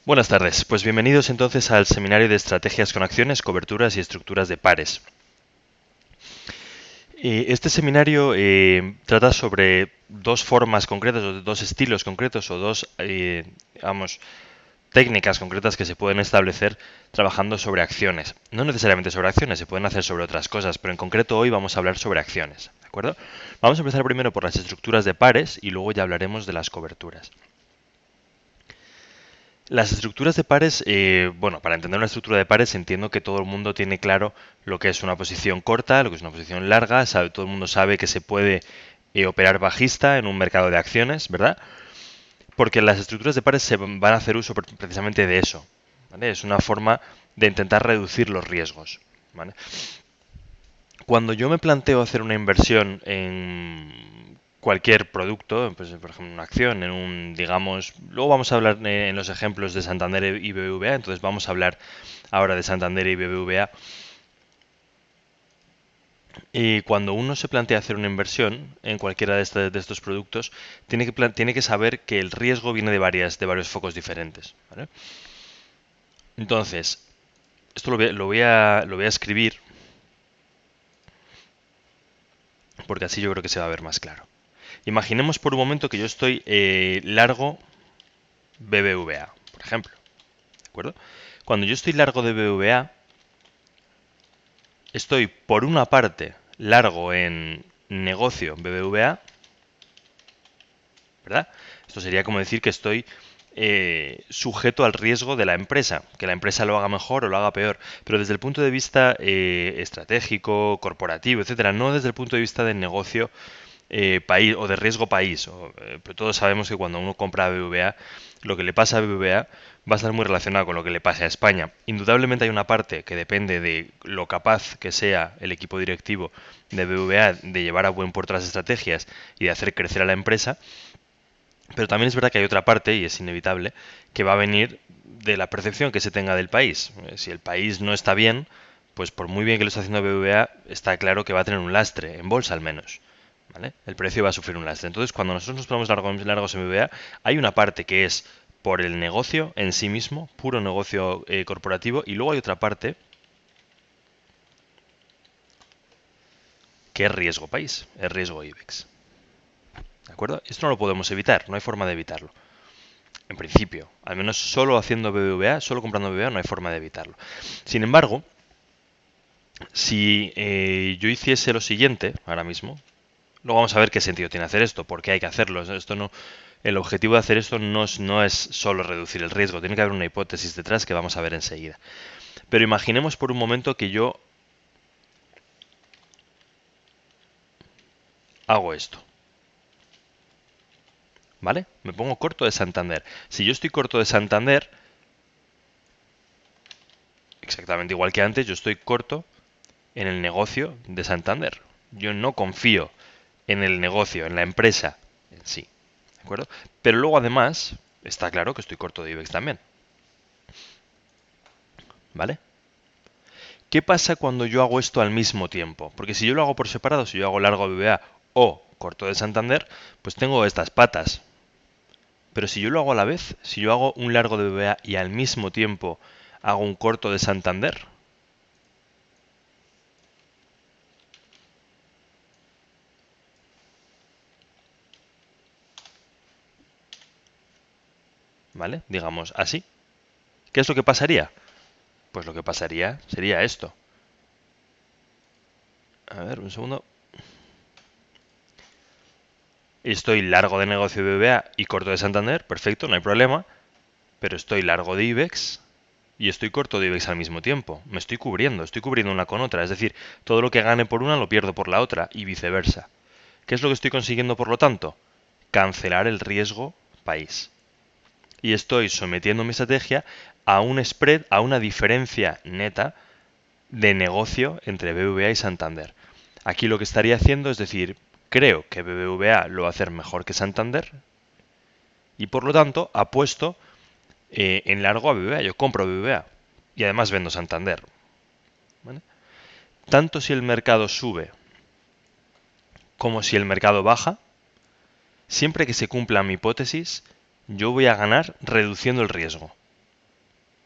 Buenas tardes, pues bienvenidos entonces al seminario de estrategias con acciones, coberturas y estructuras de pares. Este seminario trata sobre dos formas concretas, o dos estilos concretos, o dos, digamos, técnicas concretas que se pueden establecer trabajando sobre acciones. No necesariamente sobre acciones, se pueden hacer sobre otras cosas, pero en concreto hoy vamos a hablar sobre acciones, ¿de acuerdo? Vamos a empezar primero por las estructuras de pares y luego ya hablaremos de las coberturas. Las estructuras de pares, bueno, para entender una estructura de pares entiendo que todo el mundo tiene claro lo que es una posición corta, lo que es una posición larga, todo el mundo sabe que se puede operar bajista en un mercado de acciones, ¿verdad? Porque las estructuras de pares se van a hacer uso precisamente de eso, ¿vale? Es una forma de intentar reducir los riesgos, ¿vale? Cuando yo me planteo hacer una inversión en cualquier producto, pues, por ejemplo, una acción, en un, digamos, luego vamos a hablar en los ejemplos de Santander y BBVA, entonces vamos a hablar ahora de Santander y BBVA. Y cuando uno se plantea hacer una inversión en cualquiera de estos productos, tiene que saber que el riesgo viene de varios focos diferentes, ¿vale? Entonces, esto lo voy a escribir porque así yo creo que se va a ver más claro. Imaginemos por un momento que yo estoy largo BBVA, por ejemplo. ¿De acuerdo? Cuando yo estoy largo de BBVA, estoy por una parte largo en negocio BBVA, ¿verdad? Esto sería como decir que estoy sujeto al riesgo de la empresa, que la empresa lo haga mejor o lo haga peor, pero desde el punto de vista estratégico, corporativo, etcétera, no desde el punto de vista del negocio país o de riesgo país. Pero todos sabemos que cuando uno compra a BBVA, lo que le pasa a BBVA va a estar muy relacionado con lo que le pase a España. Indudablemente hay una parte que depende de lo capaz que sea el equipo directivo de BBVA de llevar a buen puerto las estrategias y de hacer crecer a la empresa, pero también es verdad que hay otra parte, y es inevitable, que va a venir de la percepción que se tenga del país. Si el país no está bien, pues por muy bien que lo está haciendo BBVA, está claro que va a tener un lastre, en bolsa al menos. ¿Vale? El precio va a sufrir un lastre. Entonces, cuando nosotros nos ponemos largos en BBVA, hay una parte que es por el negocio en sí mismo, puro negocio corporativo, y luego hay otra parte que es riesgo país, es riesgo IBEX. ¿De acuerdo? Esto no lo podemos evitar, no hay forma de evitarlo. En principio, al menos solo haciendo BBVA, solo comprando BBVA, no hay forma de evitarlo. Sin embargo, si yo hiciese lo siguiente ahora mismo, luego vamos a ver qué sentido tiene hacer esto, por qué hay que hacerlo. Esto no, el objetivo de hacer esto no es solo reducir el riesgo, tiene que haber una hipótesis detrás que vamos a ver enseguida. Pero imaginemos por un momento que yo hago esto, ¿vale? Me pongo corto de Santander. Si yo estoy corto de Santander, exactamente igual que antes, yo estoy corto en el negocio de Santander. Yo no confío en el negocio, en la empresa en sí. ¿De acuerdo? Pero luego además, está claro que estoy corto de IBEX también. ¿Vale? ¿Qué pasa cuando yo hago esto al mismo tiempo? Porque si yo lo hago por separado, si yo hago largo BBA o corto de Santander, pues tengo estas patas. Pero si yo lo hago a la vez, si yo hago un largo de BBA y al mismo tiempo hago un corto de Santander, ¿vale? Digamos así. ¿Qué es lo que pasaría? Pues lo que pasaría sería esto. A ver, un segundo. Estoy largo de negocio de BBA y corto de Santander, perfecto, no hay problema. Pero estoy largo de IBEX y estoy corto de IBEX al mismo tiempo. Me estoy cubriendo una con otra. Es decir, todo lo que gane por una lo pierdo por la otra y viceversa. ¿Qué es lo que estoy consiguiendo por lo tanto? Cancelar el riesgo país. Y estoy sometiendo mi estrategia a un spread, a una diferencia neta de negocio entre BBVA y Santander. Aquí lo que estaría haciendo es decir, creo que BBVA lo va a hacer mejor que Santander y por lo tanto apuesto en largo a BBVA. Yo compro BBVA y además vendo Santander. ¿Vale? Tanto si el mercado sube como si el mercado baja, siempre que se cumpla mi hipótesis, yo voy a ganar reduciendo el riesgo.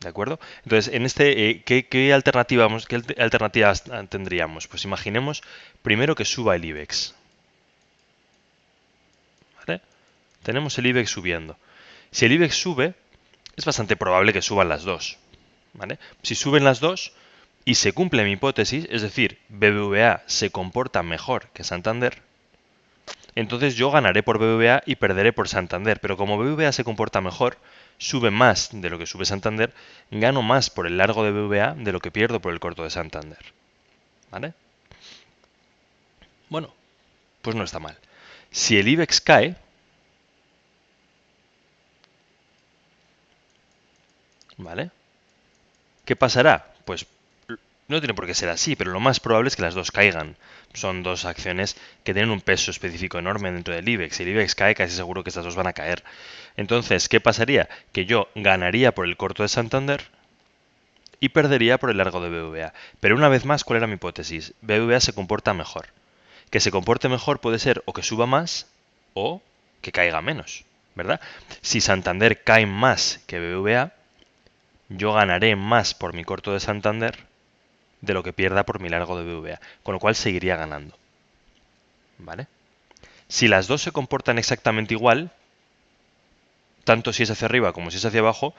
¿De acuerdo? Entonces, en este, ¿qué alternativas tendríamos? Pues imaginemos primero que suba el IBEX. ¿Vale? Tenemos el IBEX subiendo. Si el IBEX sube, es bastante probable que suban las dos. ¿Vale? Si suben las dos y se cumple mi hipótesis, es decir, BBVA se comporta mejor que Santander, entonces yo ganaré por BBVA y perderé por Santander. Pero como BBVA se comporta mejor, sube más de lo que sube Santander, gano más por el largo de BBVA de lo que pierdo por el corto de Santander. ¿Vale? Bueno, pues no está mal. Si el IBEX cae, ¿vale? ¿Qué pasará? Pues no tiene por qué ser así, pero lo más probable es que las dos caigan. Son dos acciones que tienen un peso específico enorme dentro del IBEX. Si el IBEX cae, casi seguro que estas dos van a caer. Entonces, ¿qué pasaría? Que yo ganaría por el corto de Santander y perdería por el largo de BBVA. Pero una vez más, ¿cuál era mi hipótesis? BBVA se comporta mejor. Que se comporte mejor puede ser o que suba más o que caiga menos, ¿verdad? Si Santander cae más que BBVA, yo ganaré más por mi corto de Santander de lo que pierda por mi largo de BBVA, con lo cual seguiría ganando. ¿Vale? Si las dos se comportan exactamente igual, tanto si es hacia arriba como si es hacia abajo,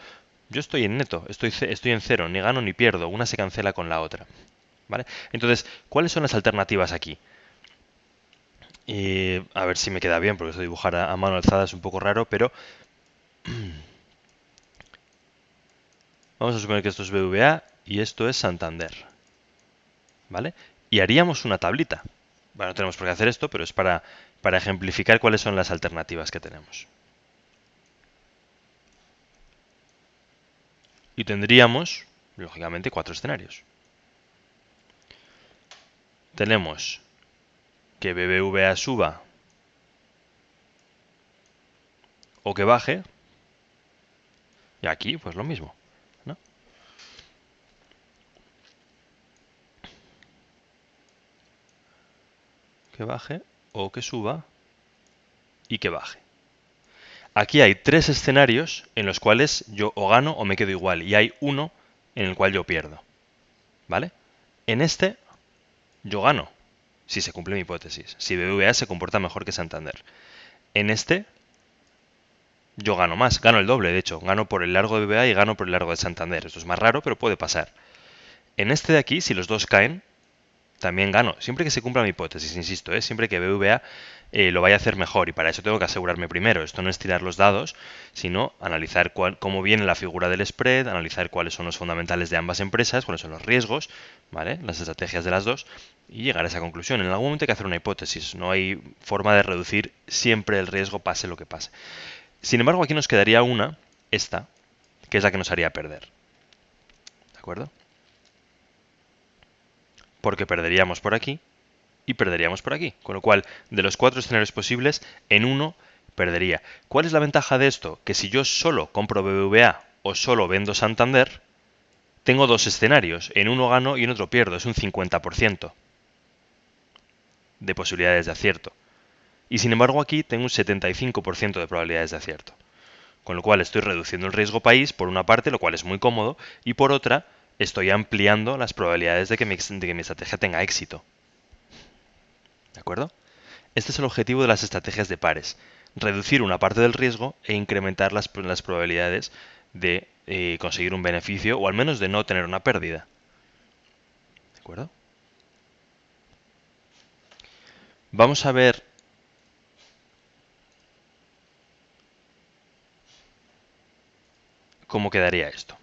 yo estoy en neto, estoy en cero, ni gano ni pierdo, una se cancela con la otra. ¿Vale? Entonces, ¿cuáles son las alternativas aquí? A ver si me queda bien, porque esto de dibujar a mano alzada es un poco raro, pero vamos a suponer que esto es BBVA y esto es Santander. ¿Vale? Y haríamos una tablita. Bueno, no tenemos por qué hacer esto, pero es para ejemplificar cuáles son las alternativas que tenemos. Y tendríamos, lógicamente, 4 escenarios. Tenemos que BBVA suba o que baje. Y aquí, pues lo mismo, ¿no? Que baje o que suba y que baje. Aquí hay 3 escenarios en los cuales yo o gano o me quedo igual. Y hay uno en el cual yo pierdo. ¿Vale? En este, yo gano, si se cumple mi hipótesis. Si BBVA se comporta mejor que Santander. En este, yo gano más, gano el doble, de hecho. Gano por el largo de BBVA y gano por el largo de Santander. Esto es más raro, pero puede pasar. En este de aquí, si los dos caen, también gano. Siempre que se cumpla mi hipótesis, insisto, siempre que BBVA lo vaya a hacer mejor. Y para eso tengo que asegurarme primero. Esto no es tirar los dados, sino analizar cómo viene la figura del spread, analizar cuáles son los fundamentales de ambas empresas, cuáles son los riesgos, ¿vale? Las estrategias de las dos, y llegar a esa conclusión. En algún momento hay que hacer una hipótesis. No hay forma de reducir siempre el riesgo, pase lo que pase. Sin embargo, aquí nos quedaría esta, que es la que nos haría perder. ¿De acuerdo? Porque perderíamos por aquí y perderíamos por aquí. Con lo cual, de los 4 escenarios posibles, en uno perdería. ¿Cuál es la ventaja de esto? Que si yo solo compro BBVA o solo vendo Santander, tengo 2 escenarios. En uno gano y en otro pierdo. Es un 50% de posibilidades de acierto. Y sin embargo aquí tengo un 75% de probabilidades de acierto. Con lo cual estoy reduciendo el riesgo país por una parte, lo cual es muy cómodo, y por otra estoy ampliando las probabilidades de que mi estrategia tenga éxito. ¿De acuerdo? Este es el objetivo de las estrategias de pares. Reducir una parte del riesgo e incrementar las probabilidades de conseguir un beneficio o al menos de no tener una pérdida. ¿De acuerdo? Vamos a ver cómo quedaría esto.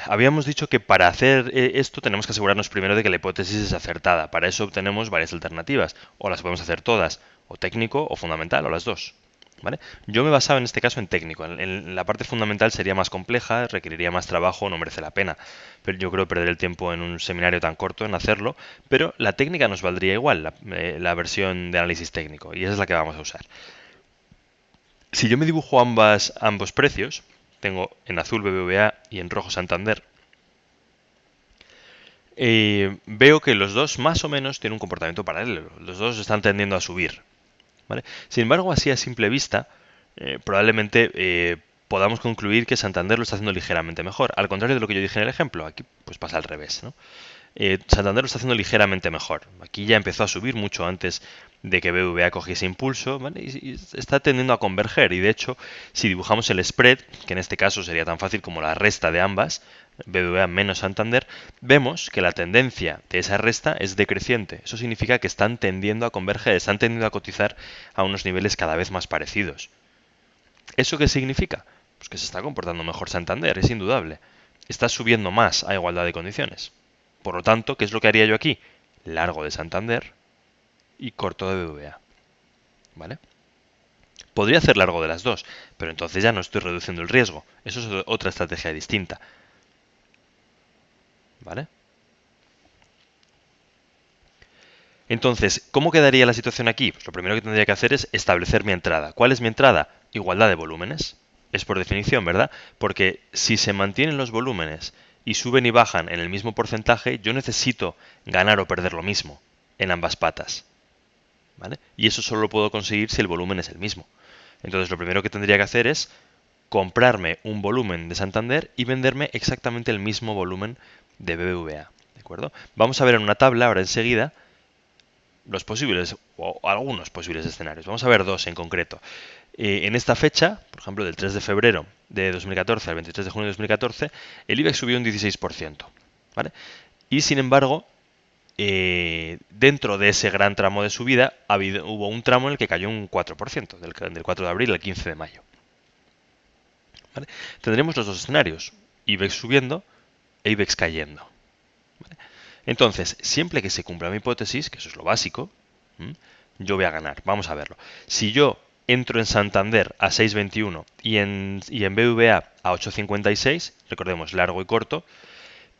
Habíamos dicho que para hacer esto tenemos que asegurarnos primero de que la hipótesis es acertada. Para eso obtenemos varias alternativas. O las podemos hacer todas, o técnico o fundamental, o las dos. ¿Vale? Yo me basaba en este caso en técnico. En la parte fundamental sería más compleja, requeriría más trabajo, no merece la pena. Pero yo creo perder el tiempo en un seminario tan corto en hacerlo. Pero la técnica nos valdría igual, la versión de análisis técnico. Y esa es la que vamos a usar. Si yo me dibujo ambos precios, tengo en azul BBVA y en rojo Santander, veo que los dos más o menos tienen un comportamiento paralelo. Los dos están tendiendo a subir. ¿Vale? Sin embargo, así a simple vista, probablemente podamos concluir que Santander lo está haciendo ligeramente mejor. Al contrario de lo que yo dije en el ejemplo, aquí pues pasa al revés, ¿no? Santander lo está haciendo ligeramente mejor. Aquí ya empezó a subir mucho antes de que BBVA cogiese impulso, ¿vale? Y está tendiendo a converger. Y de hecho, si dibujamos el spread, que en este caso sería tan fácil como la resta de ambas, BBVA menos Santander, vemos que la tendencia de esa resta es decreciente. Eso significa que están tendiendo a converger, están tendiendo a cotizar a unos niveles cada vez más parecidos. ¿Eso qué significa? Pues que se está comportando mejor Santander, es indudable. Está subiendo más a igualdad de condiciones. Por lo tanto, ¿qué es lo que haría yo aquí? Largo de Santander y corto de BBVA. ¿Vale? Podría hacer largo de las dos, pero entonces ya no estoy reduciendo el riesgo. Eso es otra estrategia distinta. ¿Vale? Entonces, ¿cómo quedaría la situación aquí? Pues lo primero que tendría que hacer es establecer mi entrada. ¿Cuál es mi entrada? Igualdad de volúmenes. Es por definición, ¿verdad? Porque si se mantienen los volúmenes y suben y bajan en el mismo porcentaje, yo necesito ganar o perder lo mismo en ambas patas. ¿Vale? Y eso solo lo puedo conseguir si el volumen es el mismo. Entonces lo primero que tendría que hacer es comprarme un volumen de Santander y venderme exactamente el mismo volumen de BBVA. ¿De acuerdo? Vamos a ver en una tabla ahora enseguida los posibles o algunos posibles escenarios. Vamos a ver dos en concreto. En esta fecha, por ejemplo, del 3 de febrero de 2014 al 23 de junio de 2014, el IBEX subió un 16%. ¿Vale? Y sin embargo, dentro de ese gran tramo de subida hubo un tramo en el que cayó un 4%, del 4 de abril al 15 de mayo. ¿Vale? Tendremos los dos escenarios, IBEX subiendo e IBEX cayendo. ¿Vale? Entonces, siempre que se cumpla mi hipótesis, que eso es lo básico, yo voy a ganar. Vamos a verlo. Si yo entro en Santander a 6,21 y en BBVA a 8,56, recordemos largo y corto,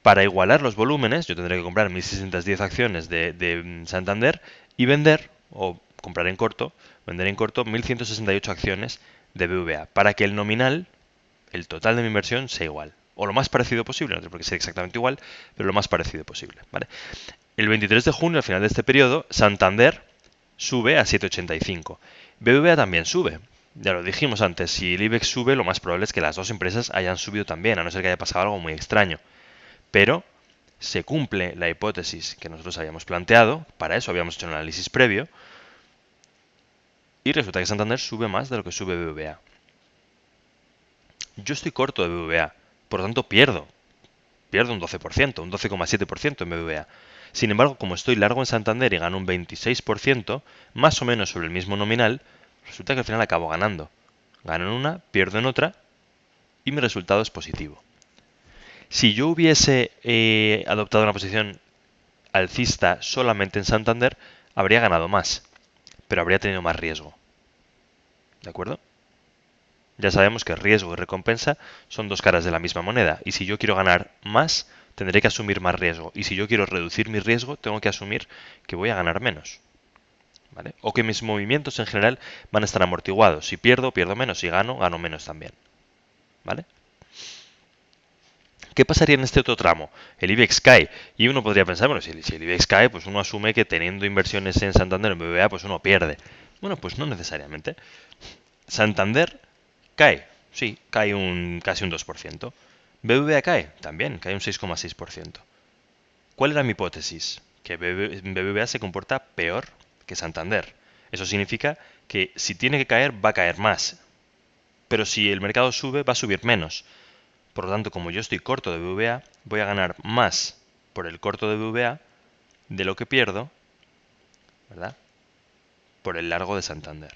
para igualar los volúmenes, yo tendré que comprar 1.610 acciones de Santander y vender, o comprar en corto, vender en corto 1.168 acciones de BVA, para que el nominal, el total de mi inversión, sea igual. O lo más parecido posible, no tiene por qué ser exactamente igual, pero lo más parecido posible. ¿Vale? El 23 de junio, al final de este periodo, Santander sube a 7,85. BBVA también sube. Ya lo dijimos antes, si el IBEX sube, lo más probable es que las dos empresas hayan subido también, a no ser que haya pasado algo muy extraño. Pero se cumple la hipótesis que nosotros habíamos planteado, para eso habíamos hecho un análisis previo, y resulta que Santander sube más de lo que sube BBVA. Yo estoy corto de BBVA, por lo tanto pierdo un 12%, un 12,7% en BBVA. Sin embargo, como estoy largo en Santander y gano un 26%, más o menos sobre el mismo nominal, resulta que al final acabo ganando. Gano en una, pierdo en otra, y mi resultado es positivo. Si yo hubiese adoptado una posición alcista solamente en Santander, habría ganado más, pero habría tenido más riesgo. ¿De acuerdo? Ya sabemos que riesgo y recompensa son dos caras de la misma moneda, y si yo quiero ganar más, tendré que asumir más riesgo, y si yo quiero reducir mi riesgo, tengo que asumir que voy a ganar menos. ¿Vale? O que mis movimientos en general van a estar amortiguados. Si pierdo, pierdo menos. Si gano, gano menos también. ¿Vale? ¿Qué pasaría en este otro tramo? El IBEX cae. Y uno podría pensar, bueno, si el IBEX cae, pues uno asume que teniendo inversiones en Santander o en BBVA, pues uno pierde. Bueno, pues no necesariamente. Santander cae. Sí, cae casi un 2%. BBVA cae. También, cae un 6,6%. ¿Cuál era mi hipótesis? Que BBVA se comporta peor que Santander. Eso significa que si tiene que caer, va a caer más. Pero si el mercado sube, va a subir menos. Por lo tanto, como yo estoy corto de BBVA, voy a ganar más por el corto de BBVA de lo que pierdo, ¿verdad? Por el largo de Santander.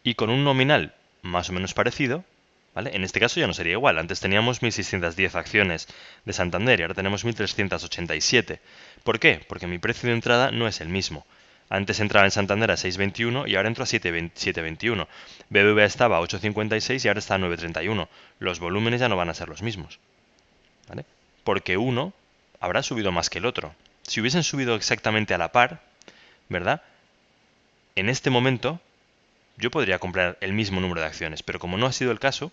Y con un nominal más o menos parecido, ¿vale? En este caso ya no sería igual. Antes teníamos 1.610 acciones de Santander y ahora tenemos 1.387. ¿Por qué? Porque mi precio de entrada no es el mismo. Antes entraba en Santander a 6,21 y ahora entro a 7,21. BBVA estaba a 8,56 y ahora está a 9,31. Los volúmenes ya no van a ser los mismos. ¿Vale? Porque uno habrá subido más que el otro. Si hubiesen subido exactamente a la par, ¿verdad? En este momento yo podría comprar el mismo número de acciones, pero como no ha sido el caso,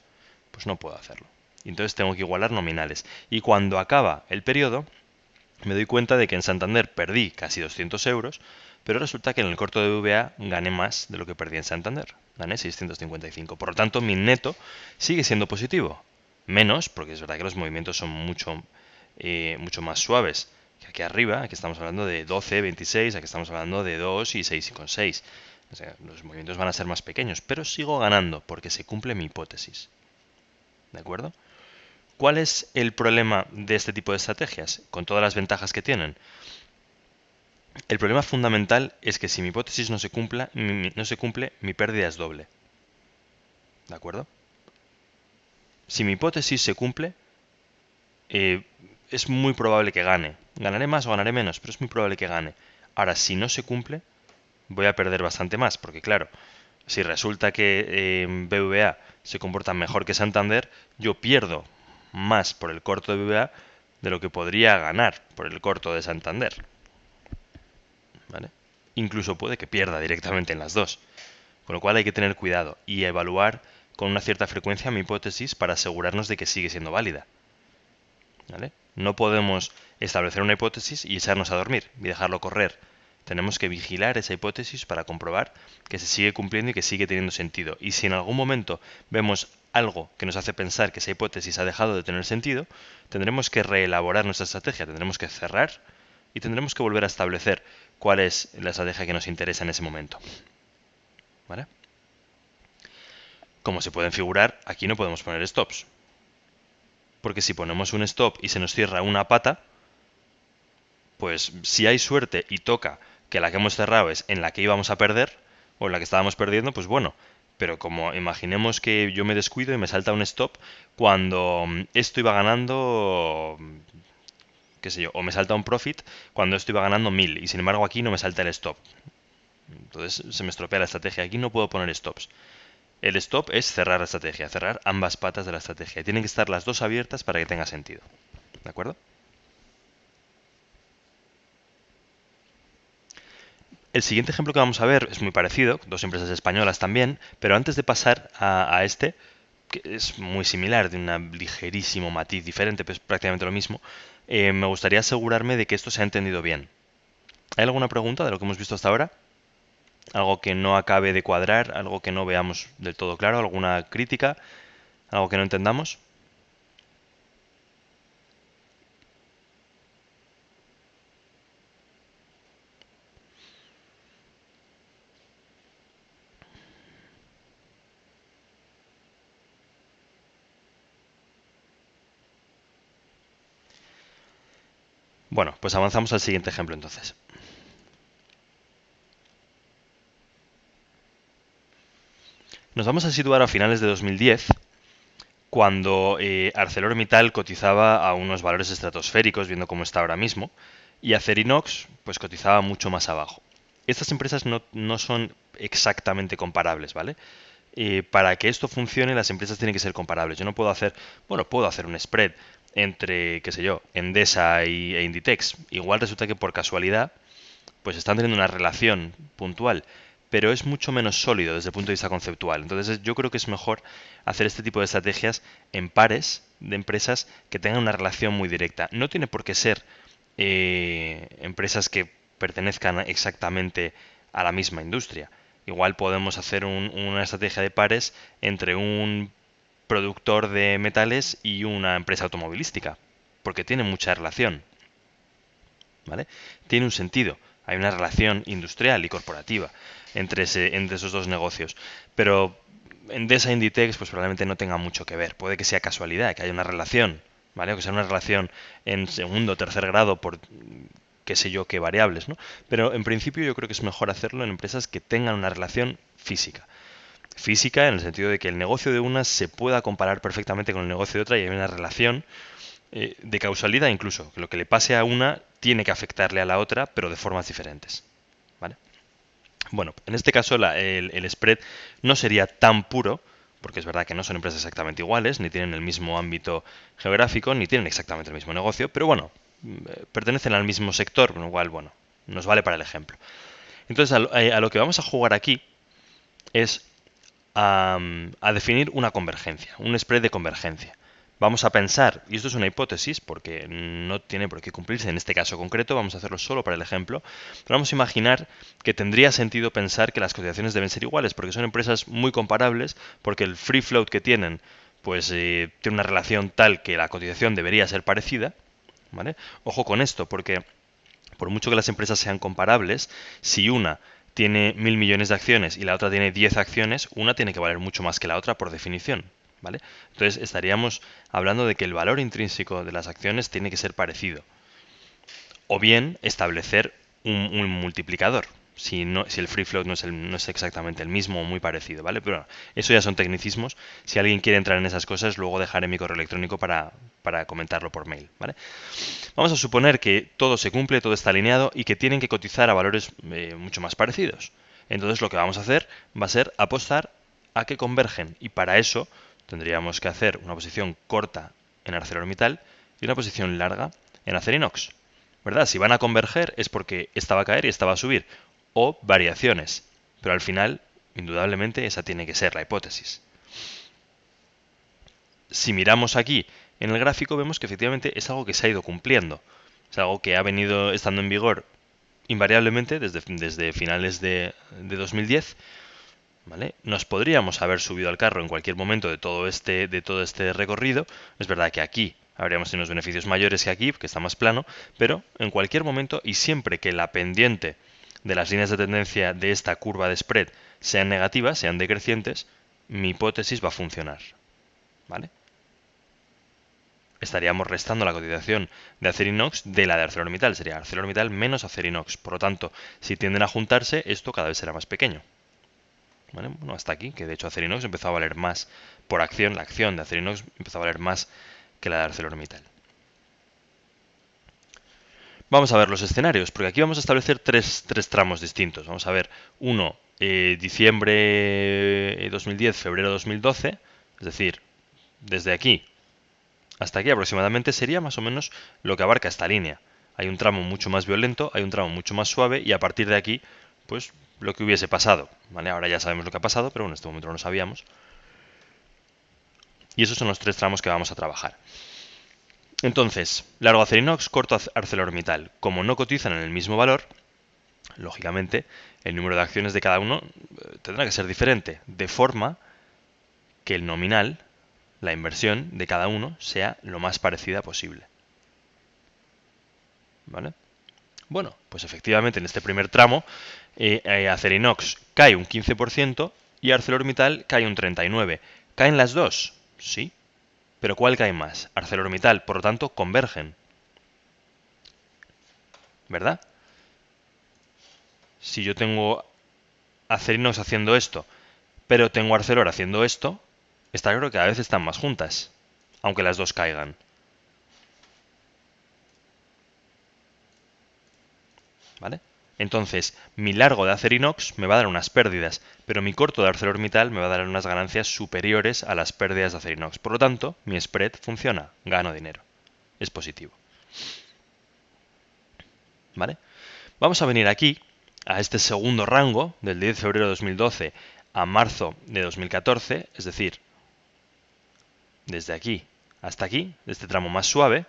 pues no puedo hacerlo. Y entonces tengo que igualar nominales. Y cuando acaba el periodo, me doy cuenta de que en Santander perdí casi 200 euros, pero resulta que en el corto de BBVA gané más de lo que perdí en Santander. Gané 655. Por lo tanto, mi neto sigue siendo positivo. Menos, porque es verdad que los movimientos son mucho más suaves que aquí arriba. Aquí estamos hablando de 12, 26, aquí estamos hablando de 2 y 6,6. O sea, los movimientos van a ser más pequeños, pero sigo ganando porque se cumple mi hipótesis. ¿De acuerdo? ¿Cuál es el problema de este tipo de estrategias? Con todas las ventajas que tienen. El problema fundamental es que si mi hipótesis no se cumple, mi pérdida es doble. ¿De acuerdo? Si mi hipótesis se cumple, eh, es muy probable que gane. Ganaré más o ganaré menos, pero es muy probable que gane. Ahora, si no se cumple, voy a perder bastante más, porque claro, si resulta que BBVA se comporta mejor que Santander, yo pierdo más por el corto de BBVA de lo que podría ganar por el corto de Santander. ¿Vale? Incluso puede que pierda directamente en las dos. Con lo cual hay que tener cuidado y evaluar con una cierta frecuencia mi hipótesis para asegurarnos de que sigue siendo válida. ¿Vale? No podemos establecer una hipótesis y echarnos a dormir y dejarlo correr. Tenemos que vigilar esa hipótesis para comprobar que se sigue cumpliendo y que sigue teniendo sentido. Y si en algún momento vemos algo que nos hace pensar que esa hipótesis ha dejado de tener sentido, tendremos que reelaborar nuestra estrategia, tendremos que cerrar y tendremos que volver a establecer cuál es la estrategia que nos interesa en ese momento. ¿Vale? Como se pueden figurar, aquí no podemos poner stops. Porque si ponemos un stop y se nos cierra una pata, pues si hay suerte y toca que la que hemos cerrado es en la que íbamos a perder, o en la que estábamos perdiendo, pues bueno. Pero como imaginemos que yo me descuido y me salta un stop cuando esto iba ganando, qué sé yo, o me salta un profit cuando esto iba ganando 1000 y sin embargo aquí no me salta el stop. Entonces se me estropea la estrategia. Aquí no puedo poner stops. El stop es cerrar la estrategia, cerrar ambas patas de la estrategia. Tienen que estar las dos abiertas para que tenga sentido. ¿De acuerdo? El siguiente ejemplo que vamos a ver es muy parecido, dos empresas españolas también, pero antes de pasar a este, que es muy similar, de un ligerísimo matiz diferente, pero es prácticamente lo mismo, me gustaría asegurarme de que esto se ha entendido bien. ¿Hay alguna pregunta de lo que hemos visto hasta ahora? ¿Algo que no acabe de cuadrar? ¿Algo que no veamos del todo claro? ¿Alguna crítica? ¿Algo que no entendamos? Bueno, pues avanzamos al siguiente ejemplo entonces. Nos vamos a situar a finales de 2010, cuando ArcelorMittal cotizaba a unos valores estratosféricos, viendo cómo está ahora mismo, y Acerinox pues cotizaba mucho más abajo. Estas empresas no son exactamente comparables, ¿vale? Para que esto funcione, las empresas tienen que ser comparables. Yo no puedo hacer, bueno, puedo hacer un spread entre, qué sé yo, Endesa e Inditex. Igual resulta que por casualidad pues están teniendo una relación puntual, pero es mucho menos sólido desde el punto de vista conceptual. Entonces yo creo que es mejor hacer este tipo de estrategias en pares de empresas que tengan una relación muy directa. No tiene por qué ser empresas que pertenezcan exactamente a la misma industria. Igual podemos hacer una estrategia de pares entre un productor de metales y una empresa automovilística, porque tiene mucha relación. ¿Vale? Tiene un sentido. Hay una relación industrial y corporativa entre esos dos negocios. Pero Endesa e Inditex pues probablemente no tenga mucho que ver. Puede que sea casualidad, que haya una relación, ¿vale? O que sea una relación en segundo o tercer grado por qué sé yo qué variables, ¿no? Pero en principio yo creo que es mejor hacerlo en empresas que tengan una relación física. Física en el sentido de que el negocio de unas se pueda comparar perfectamente con el negocio de otra y hay una relación de causalidad incluso, que lo que le pase a una tiene que afectarle a la otra, pero de formas diferentes. ¿Vale? Bueno, en este caso el spread no sería tan puro, porque es verdad que no son empresas exactamente iguales, ni tienen el mismo ámbito geográfico, ni tienen exactamente el mismo negocio, pero bueno, pertenecen al mismo sector, con lo cual, bueno, nos vale para el ejemplo. Entonces, a lo que vamos a jugar aquí es a definir una convergencia, un spread de convergencia. vamos a pensar, y esto es una hipótesis porque no tiene por qué cumplirse en este caso concreto, vamos a hacerlo solo para el ejemplo, pero vamos a imaginar que tendría sentido pensar que las cotizaciones deben ser iguales, porque son empresas muy comparables, porque el free float que tienen pues tiene una relación tal que la cotización debería ser parecida, ¿vale? Ojo con esto, porque por mucho que las empresas sean comparables, si una tiene 1.000 millones de acciones y la otra tiene 10 acciones, una tiene que valer mucho más que la otra por definición, ¿vale? Entonces estaríamos hablando de que el valor intrínseco de las acciones tiene que ser parecido. O bien establecer un multiplicador, si el free float no es exactamente el mismo o muy parecido, ¿vale? Pero bueno, eso ya son tecnicismos. Si alguien quiere entrar en esas cosas, luego dejaré mi correo electrónico para comentarlo por mail, ¿vale? Vamos a suponer que todo se cumple, todo está alineado y que tienen que cotizar a valores mucho más parecidos. Entonces lo que vamos a hacer va a ser apostar a que convergen y para eso tendríamos que hacer una posición corta en ArcelorMittal y una posición larga en Acerinox. ¿Verdad? Si van a converger es porque esta va a caer y esta va a subir o variaciones. Pero al final, indudablemente, esa tiene que ser la hipótesis. Si miramos aquí en el gráfico vemos que efectivamente es algo que se ha ido cumpliendo. Es algo que ha venido estando en vigor invariablemente desde finales de 2010. ¿Vale? Nos podríamos haber subido al carro en cualquier momento de todo este recorrido. Es verdad que aquí habríamos tenido unos beneficios mayores que aquí, que está más plano, pero en cualquier momento y siempre que la pendiente de las líneas de tendencia de esta curva de spread sean negativas, sean decrecientes, mi hipótesis va a funcionar. ¿Vale? Estaríamos restando la cotización de Acerinox de la de ArcelorMittal. Sería ArcelorMittal menos Acerinox. Por lo tanto, si tienden a juntarse, esto cada vez será más pequeño. ¿Vale? Bueno, hasta aquí, que de hecho Acerinox empezó a valer más por acción. La acción de Acerinox empezó a valer más que la de ArcelorMittal. Vamos a ver los escenarios, porque aquí vamos a establecer tres tramos distintos. Vamos a ver uno, diciembre 2010, febrero 2012, es decir, desde aquí hasta aquí aproximadamente sería más o menos lo que abarca esta línea. Hay un tramo mucho más violento, hay un tramo mucho más suave y a partir de aquí, pues lo que hubiese pasado. ¿Vale? Ahora ya sabemos lo que ha pasado, pero en este momento no lo sabíamos. Y esos son los tres tramos que vamos a trabajar. Entonces, largo Acerinox, corto ArcelorMittal. Como no cotizan en el mismo valor, lógicamente, el número de acciones de cada uno tendrá que ser diferente, de forma que el nominal, la inversión de cada uno, sea lo más parecida posible. ¿Vale? Bueno, pues efectivamente en este primer tramo Acerinox cae un 15% y ArcelorMittal cae un 39%. ¿Caen las dos? Sí. ¿Pero cuál cae más? ArcelorMittal, por lo tanto, convergen. ¿Verdad? Si yo tengo Acerinox haciendo esto, pero tengo Arcelor haciendo esto, está claro que cada vez están más juntas, aunque las dos caigan. ¿Vale? Entonces, mi largo de Acerinox me va a dar unas pérdidas, pero mi corto de ArcelorMittal me va a dar unas ganancias superiores a las pérdidas de Acerinox. Por lo tanto, mi spread funciona, gano dinero. Es positivo. ¿Vale? Vamos a venir aquí, a este segundo rango, del 10 de febrero de 2012 a marzo de 2014, es decir, desde aquí hasta aquí, de este tramo más suave,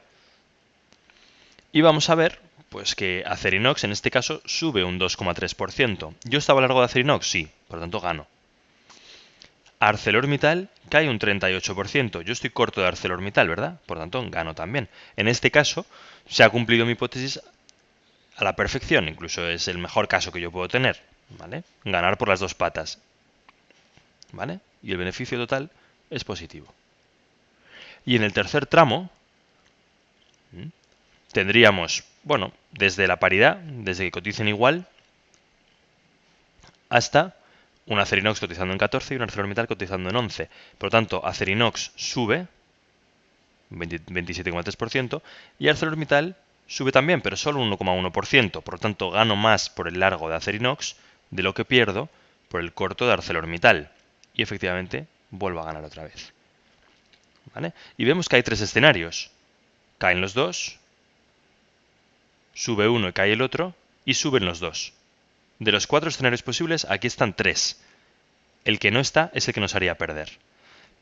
y vamos a ver pues que Acerinox en este caso sube un 2,3%. ¿Yo estaba largo de Acerinox? Sí, por lo tanto gano. ArcelorMittal cae un 38%. Yo estoy corto de ArcelorMittal, ¿verdad? Por lo tanto gano también. En este caso se ha cumplido mi hipótesis a la perfección. Incluso es el mejor caso que yo puedo tener. ¿Vale? Ganar por las dos patas. ¿Vale? Y el beneficio total es positivo. Y en el tercer tramo tendríamos, bueno, desde la paridad, desde que coticen igual, hasta un Acerinox cotizando en 14 y un ArcelorMittal cotizando en 11. Por lo tanto, Acerinox sube 27,3% y ArcelorMittal sube también, pero solo un 1,1%. Por lo tanto, gano más por el largo de Acerinox de lo que pierdo por el corto de ArcelorMittal. Y efectivamente, vuelvo a ganar otra vez. ¿Vale? Y vemos que hay tres escenarios. Caen los dos, sube uno y cae el otro, y suben los dos. De los 4 escenarios posibles, aquí están 3. El que no está es el que nos haría perder.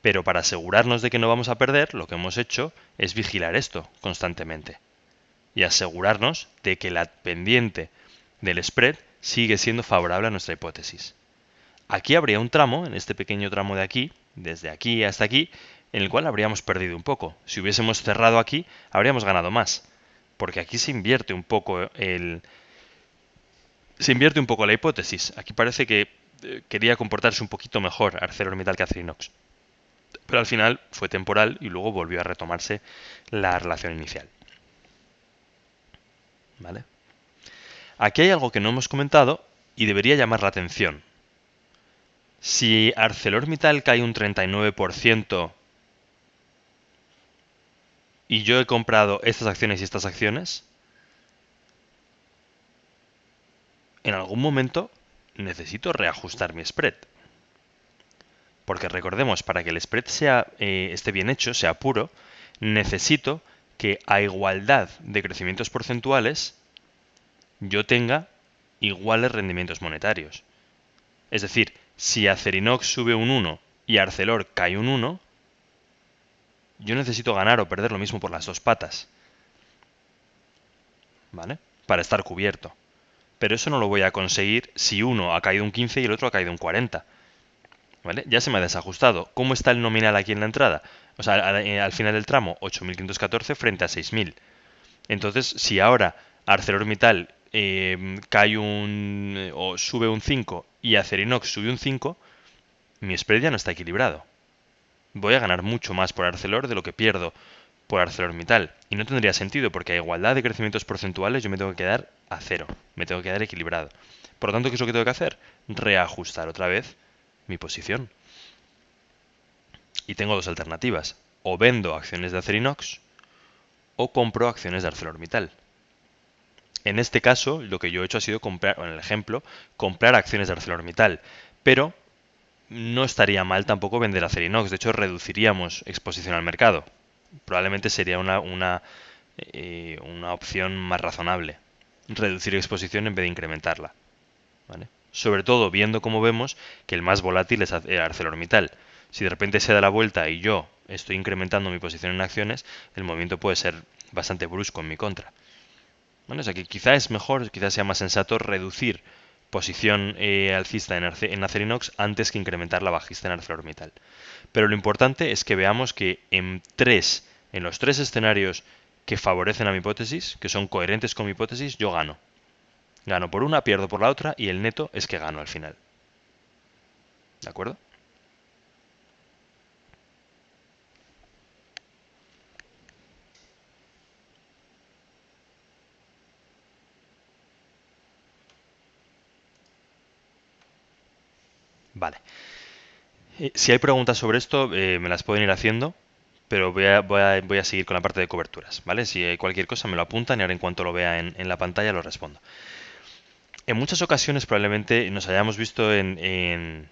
Pero para asegurarnos de que no vamos a perder, lo que hemos hecho es vigilar esto constantemente y asegurarnos de que la pendiente del spread sigue siendo favorable a nuestra hipótesis. Aquí habría un tramo, en este pequeño tramo de aquí, desde aquí hasta aquí, en el cual habríamos perdido un poco. Si hubiésemos cerrado aquí, habríamos ganado más, porque aquí se invierte un poco la hipótesis. Aquí parece que quería comportarse un poquito mejor ArcelorMittal que Acerinox. Pero al final fue temporal y luego volvió a retomarse la relación inicial. ¿Vale? Aquí hay algo que no hemos comentado y debería llamar la atención. Si ArcelorMittal cae un 39% y yo he comprado estas acciones y estas acciones, en algún momento necesito reajustar mi spread. Porque recordemos, para que el spread esté bien hecho, sea puro, necesito que a igualdad de crecimientos porcentuales yo tenga iguales rendimientos monetarios. Es decir, si Acerinox sube un 1 y Arcelor cae un 1, yo necesito ganar o perder lo mismo por las dos patas. ¿Vale? Para estar cubierto. Pero eso no lo voy a conseguir si uno ha caído un 15 y el otro ha caído un 40. ¿Vale? Ya se me ha desajustado. ¿Cómo está el nominal aquí en la entrada? O sea, al final del tramo, 8.514 frente a 6.000. Entonces, si ahora ArcelorMittal cae o sube un 5 y Acerinox sube un 5, mi spread ya no está equilibrado. Voy a ganar mucho más por Arcelor de lo que pierdo por ArcelorMittal. Y no tendría sentido porque a igualdad de crecimientos porcentuales yo me tengo que quedar a cero. Me tengo que quedar equilibrado. Por lo tanto, ¿qué es lo que tengo que hacer? Reajustar otra vez mi posición. Y tengo dos alternativas. O vendo acciones de Acerinox o compro acciones de ArcelorMittal. En este caso, lo que yo he hecho ha sido comprar, en el ejemplo, comprar acciones de ArcelorMittal. Pero no estaría mal tampoco vender Acerinox. De hecho, reduciríamos exposición al mercado. Probablemente sería una opción más razonable. Reducir exposición en vez de incrementarla. ¿Vale? Sobre todo viendo como vemos que el más volátil es ArcelorMittal. Si de repente se da la vuelta y yo estoy incrementando mi posición en acciones, el movimiento puede ser bastante brusco en mi contra. ¿Vale? O sea que quizá es mejor, quizá sea más sensato reducir posición alcista en Acerinox antes que incrementar la bajista en ArcelorMittal. Pero lo importante es que veamos que en los tres escenarios que favorecen a mi hipótesis, que son coherentes con mi hipótesis, yo gano. Gano por una, pierdo por la otra y el neto es que gano al final. ¿De acuerdo? Vale. Si hay preguntas sobre esto, me las pueden ir haciendo, pero voy a seguir con la parte de coberturas, ¿vale? Si hay cualquier cosa me lo apuntan y ahora en cuanto lo vea en la pantalla lo respondo. En muchas ocasiones probablemente nos hayamos visto en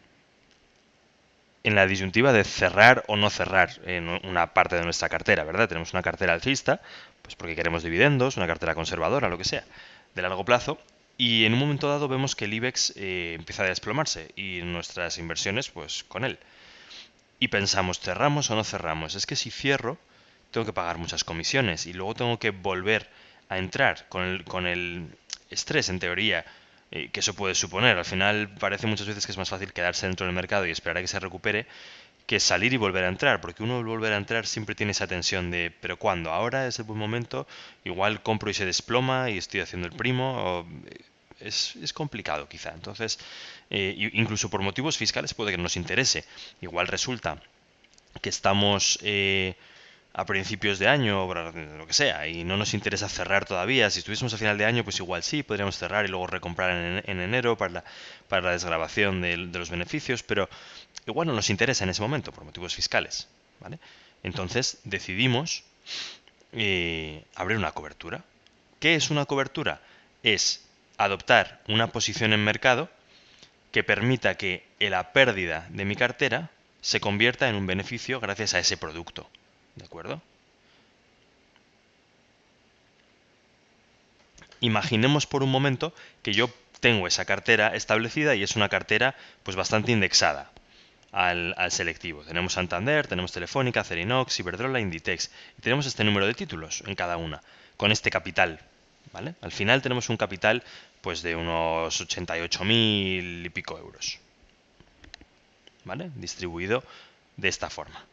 la disyuntiva de cerrar o no cerrar en una parte de nuestra cartera, ¿verdad? Tenemos una cartera alcista, pues porque queremos dividendos, una cartera conservadora, lo que sea, de largo plazo, y en un momento dado vemos que el IBEX empieza a desplomarse y nuestras inversiones, pues con él. Y pensamos, ¿cerramos o no cerramos? Es que si cierro, tengo que pagar muchas comisiones y luego tengo que volver a entrar con el estrés, en teoría, que eso puede suponer. Al final parece muchas veces que es más fácil quedarse dentro del mercado y esperar a que se recupere que salir y volver a entrar, porque uno al volver a entrar siempre tiene esa tensión de, ¿pero cuándo? ¿Ahora es el buen momento? Igual compro y se desploma y estoy haciendo el primo, o es complicado quizá. Entonces, incluso por motivos fiscales puede que no nos interese. Igual resulta que estamos a principios de año o lo que sea y no nos interesa cerrar todavía. Si estuviésemos a final de año, pues igual sí, podríamos cerrar y luego recomprar en enero para la desgravación de los beneficios, pero igual no nos interesa en ese momento por motivos fiscales. ¿Vale? Entonces decidimos abrir una cobertura. ¿Qué es una cobertura? Es adoptar una posición en mercado que permita que la pérdida de mi cartera se convierta en un beneficio gracias a ese producto. ¿De acuerdo? Imaginemos por un momento que yo tengo esa cartera establecida y es una cartera pues bastante indexada al selectivo. Tenemos Santander, tenemos Telefónica, Acerinox, Iberdrola, Inditex. Y tenemos este número de títulos en cada una, con este capital. ¿Vale? Al final tenemos un capital pues de unos 88.000 y pico euros. ¿Vale? Distribuido de esta forma.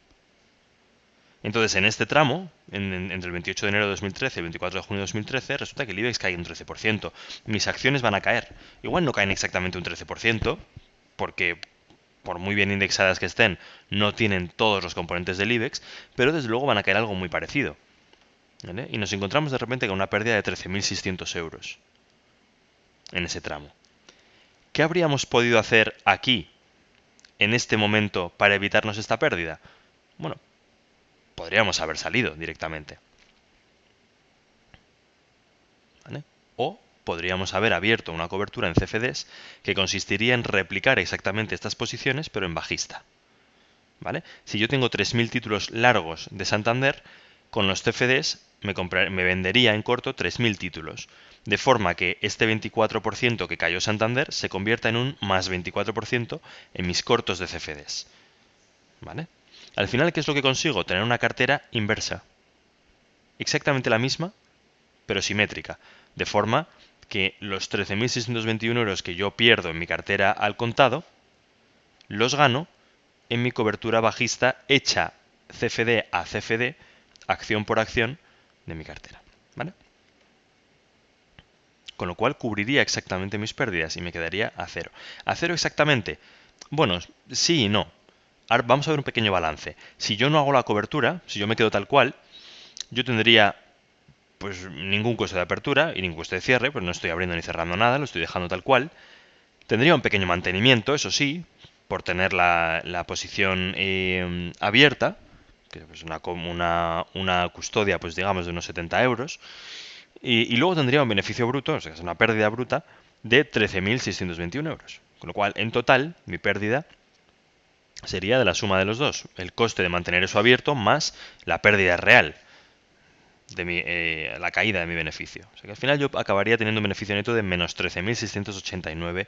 Entonces, en este tramo, entre el 28 de enero de 2013 y el 24 de junio de 2013, resulta que el IBEX cae un 13%. Mis acciones van a caer. Igual no caen exactamente un 13%, porque por muy bien indexadas que estén, no tienen todos los componentes del IBEX, pero desde luego van a caer algo muy parecido. ¿Vale? Y nos encontramos de repente con una pérdida de 13.600 euros en ese tramo. ¿Qué habríamos podido hacer aquí, en este momento, para evitarnos esta pérdida? Bueno, podríamos haber salido directamente. ¿Vale? O podríamos haber abierto una cobertura en CFDs que consistiría en replicar exactamente estas posiciones, pero en bajista. ¿Vale? Si yo tengo 3.000 títulos largos de Santander, con los CFDs me vendería en corto 3.000 títulos, de forma que este 24% que cayó Santander se convierta en un más 24% en mis cortos de CFDs. ¿Vale? Al final, ¿qué es lo que consigo? Tener una cartera inversa. Exactamente la misma, pero simétrica. De forma que los 13.621 euros que yo pierdo en mi cartera al contado, los gano en mi cobertura bajista hecha CFD a CFD, acción por acción, de mi cartera. ¿Vale? Con lo cual cubriría exactamente mis pérdidas y me quedaría a cero. ¿A cero exactamente? Bueno, sí y no. Ahora vamos a ver un pequeño balance. Si yo no hago la cobertura, si yo me quedo tal cual, yo tendría pues ningún coste de apertura y ningún coste de cierre, pues no estoy abriendo ni cerrando nada, lo estoy dejando tal cual. Tendría un pequeño mantenimiento, eso sí, por tener la posición abierta, que es una custodia, pues digamos, de unos 70 euros. Y luego tendría un beneficio bruto, o sea, es una pérdida bruta, de 13.621 euros. Con lo cual, en total, mi pérdida sería de la suma de los dos. El coste de mantener eso abierto más la pérdida real de la caída de mi beneficio. O sea que al final yo acabaría teniendo un beneficio neto de menos 13.689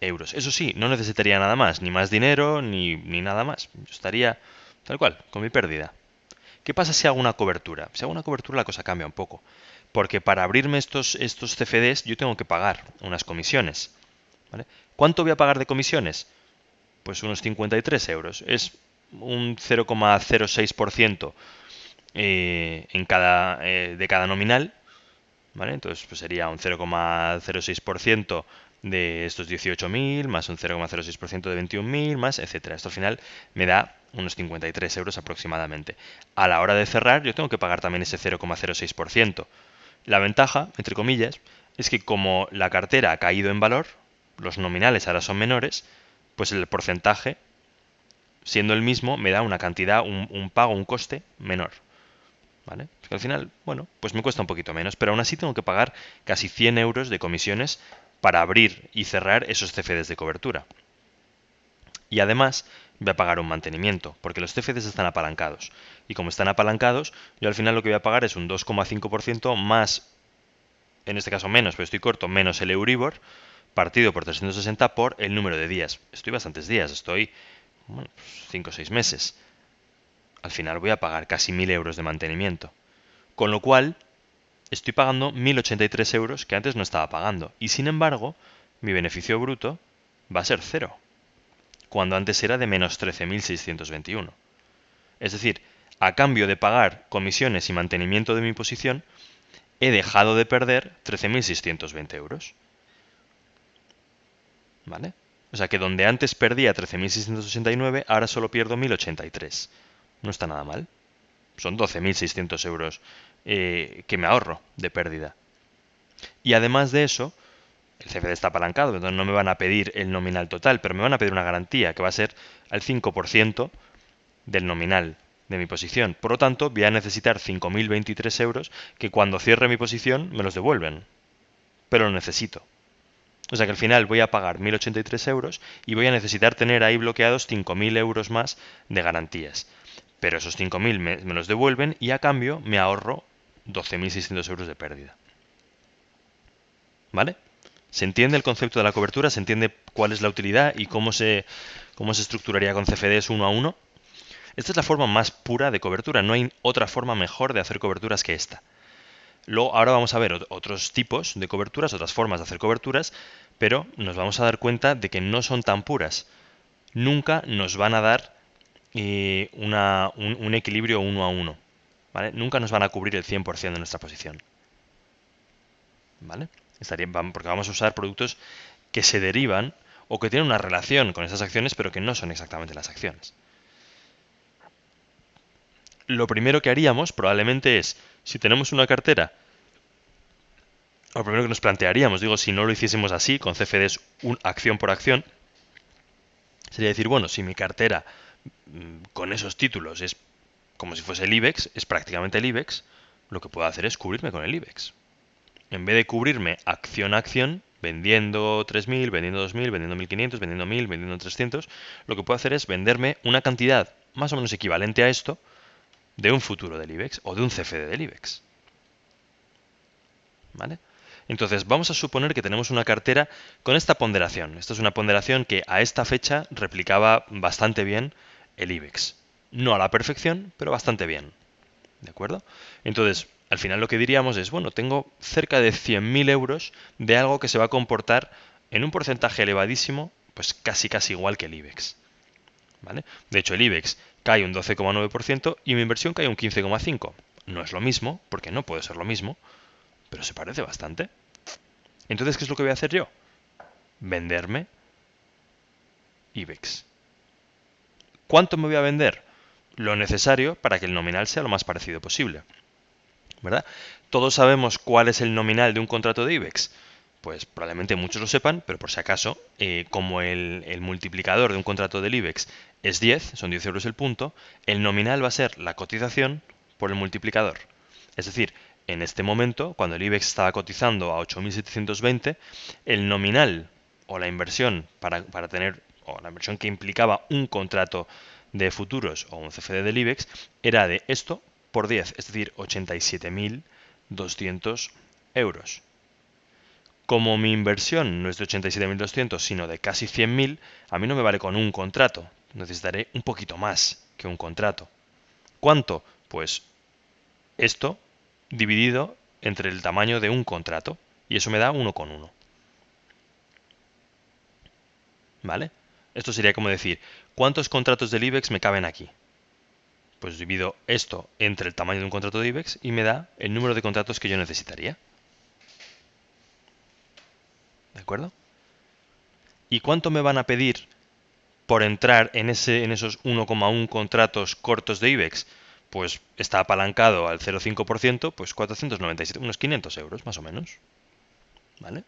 euros. Eso sí, no necesitaría nada más, ni más dinero, ni nada más. Yo estaría tal cual, con mi pérdida. ¿Qué pasa si hago una cobertura? Si hago una cobertura la cosa cambia un poco. Porque para abrirme estos CFDs yo tengo que pagar unas comisiones. ¿Vale? ¿Cuánto voy a pagar de comisiones? Pues unos 53 euros. Es un 0,06% de cada nominal. ¿Vale? Entonces pues sería un 0,06% de estos 18.000 más un 0,06% de 21.000 más, etcétera. Esto al final me da unos 53 euros aproximadamente. A la hora de cerrar yo tengo que pagar también ese 0,06%. La ventaja, entre comillas, es que como la cartera ha caído en valor, los nominales ahora son menores, pues el porcentaje, siendo el mismo, me da una cantidad, un pago, un coste menor. ¿Vale? Que al final, bueno, pues me cuesta un poquito menos, pero aún así tengo que pagar casi 100 euros de comisiones para abrir y cerrar esos CFDs de cobertura. Y además voy a pagar un mantenimiento, porque los CFDs están apalancados. Y como están apalancados, yo al final lo que voy a pagar es un 2,5% más, en este caso menos, pero estoy corto, menos el Euribor, partido por 360 por el número de días. Estoy bastantes días, estoy 5 o 6 meses. Al final voy a pagar casi 1.000 euros de mantenimiento. Con lo cual, estoy pagando 1.083 euros que antes no estaba pagando. Y sin embargo, mi beneficio bruto va a ser cero, cuando antes era de menos 13.621. Es decir, a cambio de pagar comisiones y mantenimiento de mi posición, he dejado de perder 13.620 euros. ¿Vale? O sea que donde antes perdía 13.689, ahora solo pierdo 1.083. No está nada mal. Son 12.600 euros que me ahorro de pérdida. Y además de eso, el CFD está apalancado, entonces no me van a pedir el nominal total, pero me van a pedir una garantía que va a ser al 5% del nominal de mi posición. Por lo tanto, voy a necesitar 5.023 euros que cuando cierre mi posición me los devuelven. Pero lo necesito. O sea que al final voy a pagar 1.083 euros y voy a necesitar tener ahí bloqueados 5.000 euros más de garantías. Pero esos 5.000 me los devuelven y a cambio me ahorro 12.600 euros de pérdida. ¿Vale? ¿Se entiende el concepto de la cobertura? ¿Se entiende cuál es la utilidad y cómo se estructuraría con CFDs uno a uno? Esta es la forma más pura de cobertura. No hay otra forma mejor de hacer coberturas que esta. Luego, ahora vamos a ver otros tipos de coberturas, otras formas de hacer coberturas, pero nos vamos a dar cuenta de que no son tan puras. Nunca nos van a dar un equilibrio uno a uno. ¿Vale? Nunca nos van a cubrir el 100% de nuestra posición. ¿Vale? Porque vamos a usar productos que se derivan o que tienen una relación con esas acciones, pero que no son exactamente las acciones. Lo primero que haríamos probablemente es, si tenemos una cartera, lo primero que nos plantearíamos, digo, si no lo hiciésemos así, con CFDs acción por acción, sería decir, bueno, si mi cartera con esos títulos es como si fuese el IBEX, es prácticamente el IBEX, lo que puedo hacer es cubrirme con el IBEX. En vez de cubrirme acción a acción, vendiendo 3.000, vendiendo 2.000, vendiendo 1.500, vendiendo 1.000, vendiendo 300, lo que puedo hacer es venderme una cantidad más o menos equivalente a esto de un futuro del IBEX o de un CFD del IBEX. ¿Vale? Entonces, vamos a suponer que tenemos una cartera con esta ponderación. Esta es una ponderación que a esta fecha replicaba bastante bien el IBEX. No a la perfección, pero bastante bien. ¿De acuerdo? Entonces, al final lo que diríamos es, bueno, tengo cerca de 100.000 euros de algo que se va a comportar en un porcentaje elevadísimo, pues casi igual que el IBEX. ¿Vale? De hecho, el IBEX cae un 12,9% y mi inversión cae un 15,5%. No es lo mismo, porque no puede ser lo mismo, pero se parece bastante. Entonces, ¿qué es lo que voy a hacer yo? Venderme IBEX. ¿Cuánto me voy a vender? Lo necesario para que el nominal sea lo más parecido posible. ¿Verdad? Todos sabemos cuál es el nominal de un contrato de IBEX. Pues probablemente muchos lo sepan, pero por si acaso, como el multiplicador de un contrato del IBEX es 10, son 10 euros el punto, el nominal va a ser la cotización por el multiplicador. Es decir, en este momento, cuando el IBEX estaba cotizando a 8.720, el nominal o la inversión para tener, o la inversión que implicaba un contrato de futuros o un CFD del IBEX, era de esto por 10, es decir, 87.200 euros. Como mi inversión no es de 87.200, sino de casi 100.000, a mí no me vale con un contrato. Necesitaré un poquito más que un contrato. ¿Cuánto? Pues esto dividido entre el tamaño de un contrato. Y eso me da 1,1. ¿Vale? Esto sería como decir, ¿cuántos contratos del IBEX me caben aquí? Pues divido esto entre el tamaño de un contrato de IBEX y me da el número de contratos que yo necesitaría. ¿De acuerdo? ¿Y cuánto me van a pedir por entrar en esos 1,1 contratos cortos de IBEX? Pues está apalancado al 0,5%, pues 497, unos 500 euros más o menos. ¿Vale?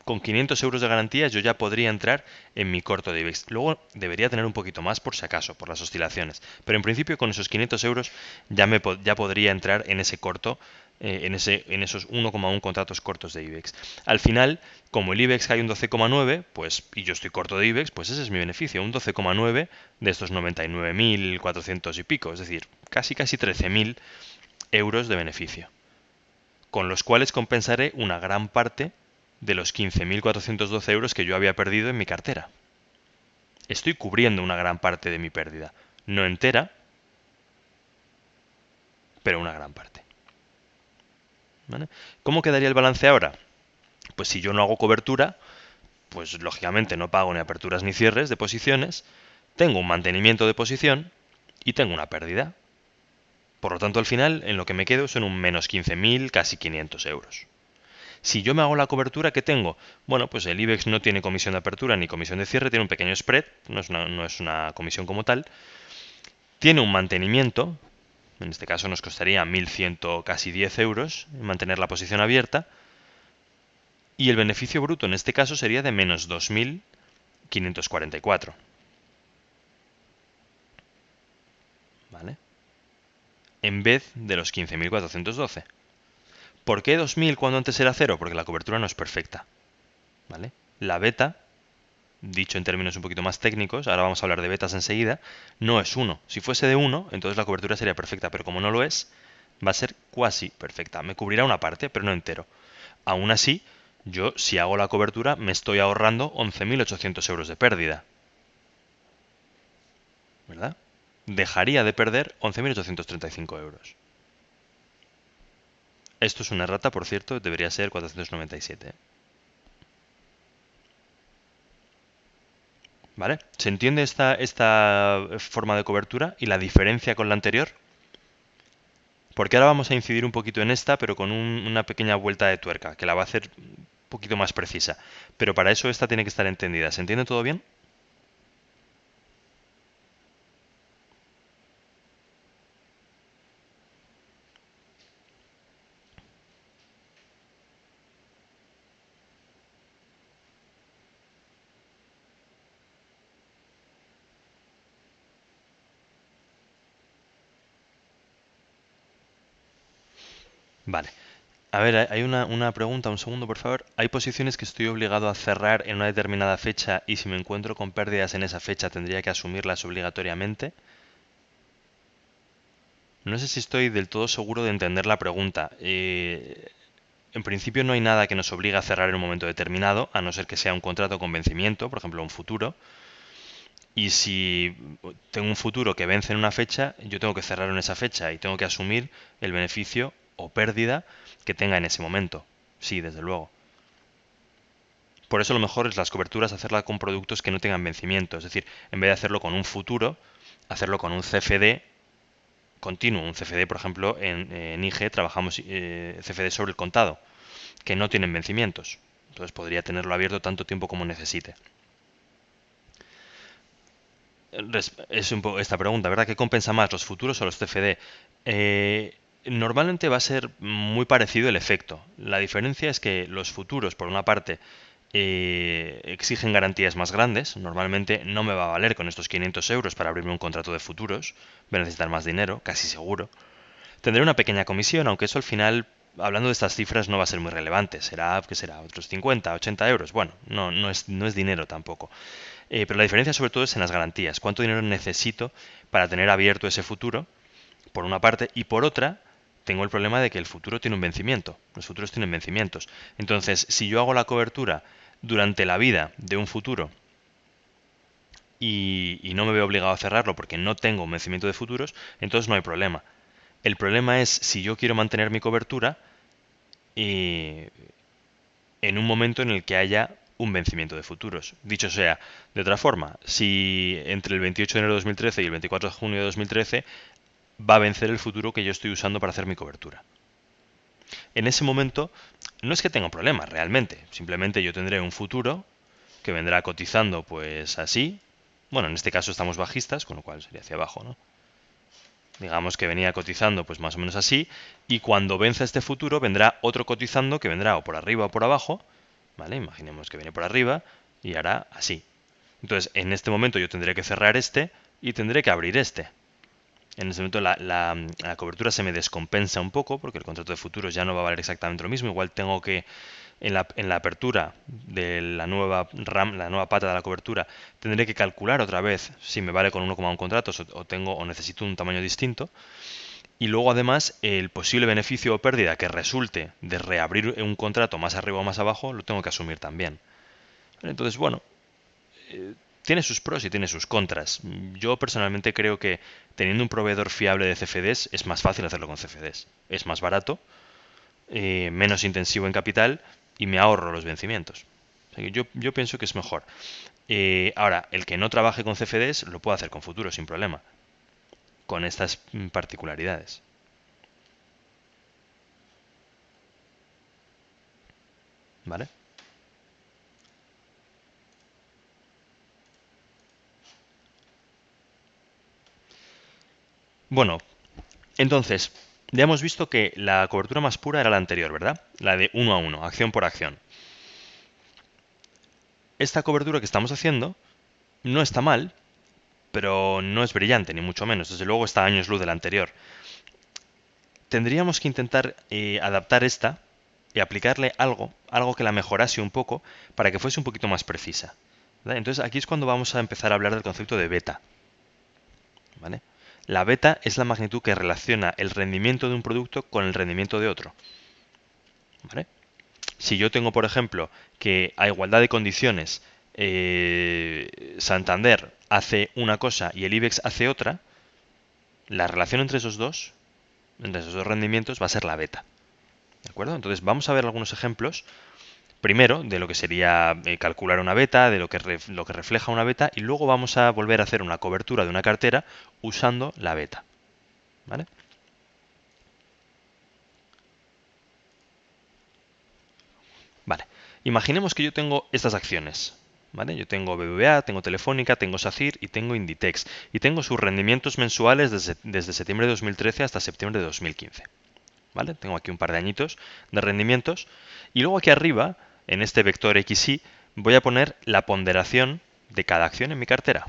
Con 500 euros de garantía yo ya podría entrar en mi corto de IBEX. Luego debería tener un poquito más por si acaso, por las oscilaciones. Pero en principio con esos 500 euros ya podría entrar en ese corto, en esos 1,1 contratos cortos de IBEX. Al final, como el IBEX cae un 12,9, pues, y yo estoy corto de IBEX, pues ese es mi beneficio, un 12,9 de estos 99.400 y pico, es decir, casi 13.000 euros de beneficio, con los cuales compensaré una gran parte de los 15.412 euros que yo había perdido en mi cartera. Estoy cubriendo una gran parte de mi pérdida. No entera, pero una gran parte. ¿Vale? ¿Cómo quedaría el balance ahora? Pues si yo no hago cobertura, pues lógicamente no pago ni aperturas ni cierres de posiciones, tengo un mantenimiento de posición y tengo una pérdida. Por lo tanto, al final, en lo que me quedo son un menos 15.000, casi 500 euros. Si yo me hago la cobertura, ¿qué tengo? Bueno, pues el IBEX no tiene comisión de apertura ni comisión de cierre, tiene un pequeño spread, no es una comisión como tal. Tiene un mantenimiento, en este caso nos costaría 1.100, casi 10 euros mantener la posición abierta. Y el beneficio bruto en este caso sería de menos 2.544. ¿Vale? En vez de los 15.412. ¿Por qué 2.000 cuando antes era 0? Porque la cobertura no es perfecta. ¿Vale? La beta, dicho en términos un poquito más técnicos, ahora vamos a hablar de betas enseguida, no es 1. Si fuese de 1, entonces la cobertura sería perfecta, pero como no lo es, va a ser cuasi perfecta. Me cubrirá una parte, pero no entero. Aún así, Yo, si hago la cobertura, me estoy ahorrando 11.800 euros de pérdida, ¿verdad? Dejaría de perder 11.835 euros. Esto es una errata, por cierto, debería ser 497. ¿Vale? ¿Se entiende esta forma de cobertura y la diferencia con la anterior? Porque ahora vamos a incidir un poquito en esta, pero con una pequeña vuelta de tuerca, que la va a hacer un poquito más precisa. Pero para eso esta tiene que estar entendida. ¿Se entiende todo bien? Vale. A ver, hay una pregunta, un segundo, por favor. ¿Hay posiciones que estoy obligado a cerrar en una determinada fecha y si me encuentro con pérdidas en esa fecha tendría que asumirlas obligatoriamente? No sé si estoy del todo seguro de entender la pregunta. En principio no hay nada que nos obligue a cerrar en un momento determinado, a no ser que sea un contrato con vencimiento, por ejemplo, un futuro. Y si tengo un futuro que vence en una fecha, yo tengo que cerrar en esa fecha y tengo que asumir el beneficio o pérdida que tenga en ese momento. Sí, desde luego. Por eso lo mejor es las coberturas hacerla con productos que no tengan vencimiento. Es decir, en vez de hacerlo con un futuro, hacerlo con un CFD continuo. Un CFD, por ejemplo, en IG trabajamos CFD sobre el contado, que no tienen vencimientos. Entonces podría tenerlo abierto tanto tiempo como necesite. Es un poco esta pregunta, ¿verdad? ¿Qué compensa más, los futuros o los CFD? Normalmente va a ser muy parecido el efecto. La diferencia es que los futuros, por una parte, exigen garantías más grandes. Normalmente no me va a valer con estos 500 euros para abrirme un contrato de futuros. Voy a necesitar más dinero, casi seguro. Tendré una pequeña comisión, aunque eso al final, hablando de estas cifras, no va a ser muy relevante. Será, ¿qué será? Otros 50, 80 euros. Bueno, no es dinero tampoco. Pero la diferencia sobre todo es en las garantías. ¿Cuánto dinero necesito para tener abierto ese futuro? Por una parte. Y por otra, tengo el problema de que el futuro tiene un vencimiento. Los futuros tienen vencimientos. Entonces, si yo hago la cobertura durante la vida de un futuro y no me veo obligado a cerrarlo porque no tengo un vencimiento de futuros, entonces no hay problema. El problema es si yo quiero mantener mi cobertura en un momento en el que haya un vencimiento de futuros. Dicho sea, de otra forma, si entre el 28 de enero de 2013 y el 24 de junio de 2013 va a vencer el futuro que yo estoy usando para hacer mi cobertura. En ese momento, no es que tenga un problema realmente, simplemente yo tendré un futuro que vendrá cotizando pues así. Bueno, en este caso estamos bajistas, con lo cual sería hacia abajo, ¿no? Digamos que venía cotizando pues más o menos así, y cuando venza este futuro vendrá otro cotizando que vendrá o por arriba o por abajo, ¿vale? Imaginemos que viene por arriba y hará así. Entonces, en este momento yo tendré que cerrar este y tendré que abrir este. En ese momento la cobertura se me descompensa un poco porque el contrato de futuros ya no va a valer exactamente lo mismo. Igual tengo que en la apertura de la nueva la nueva pata de la cobertura, tendré que calcular otra vez si me vale con 1,1 contratos o necesito un tamaño distinto. Y luego además el posible beneficio o pérdida que resulte de reabrir un contrato más arriba o más abajo lo tengo que asumir también. Entonces, bueno, tiene sus pros y tiene sus contras. Yo personalmente creo que teniendo un proveedor fiable de CFDs es más fácil hacerlo con CFDs. Es más barato, menos intensivo en capital y me ahorro los vencimientos. O sea que yo pienso que es mejor. Ahora, el que no trabaje con CFDs lo puede hacer con futuros sin problema, con estas particularidades. ¿Vale? Bueno, entonces, ya hemos visto que la cobertura más pura era la anterior, ¿verdad? La de uno a uno, acción por acción. Esta cobertura que estamos haciendo no está mal, pero no es brillante, ni mucho menos. Desde luego está a años luz de la anterior. Tendríamos que intentar adaptar esta y aplicarle algo que la mejorase un poco para que fuese un poquito más precisa. ¿Vale? Entonces aquí es cuando vamos a empezar a hablar del concepto de beta. ¿Vale? La beta es la magnitud que relaciona el rendimiento de un producto con el rendimiento de otro. ¿Vale? Si yo tengo, por ejemplo, que a igualdad de condiciones Santander hace una cosa y el IBEX hace otra, la relación entre esos dos rendimientos va a ser la beta. ¿De acuerdo? Entonces vamos a ver algunos ejemplos. Primero, de lo que sería calcular una beta, de lo que refleja una beta, y luego vamos a volver a hacer una cobertura de una cartera usando la beta. ¿Vale? Vale. Imaginemos que yo tengo estas acciones. ¿Vale? Yo tengo BBVA, tengo Telefónica, tengo SACIR y tengo Inditex. Y tengo sus rendimientos mensuales desde septiembre de 2013 hasta septiembre de 2015. ¿Vale? Tengo aquí un par de añitos de rendimientos. Y luego aquí arriba, en este vector XY, voy a poner la ponderación de cada acción en mi cartera.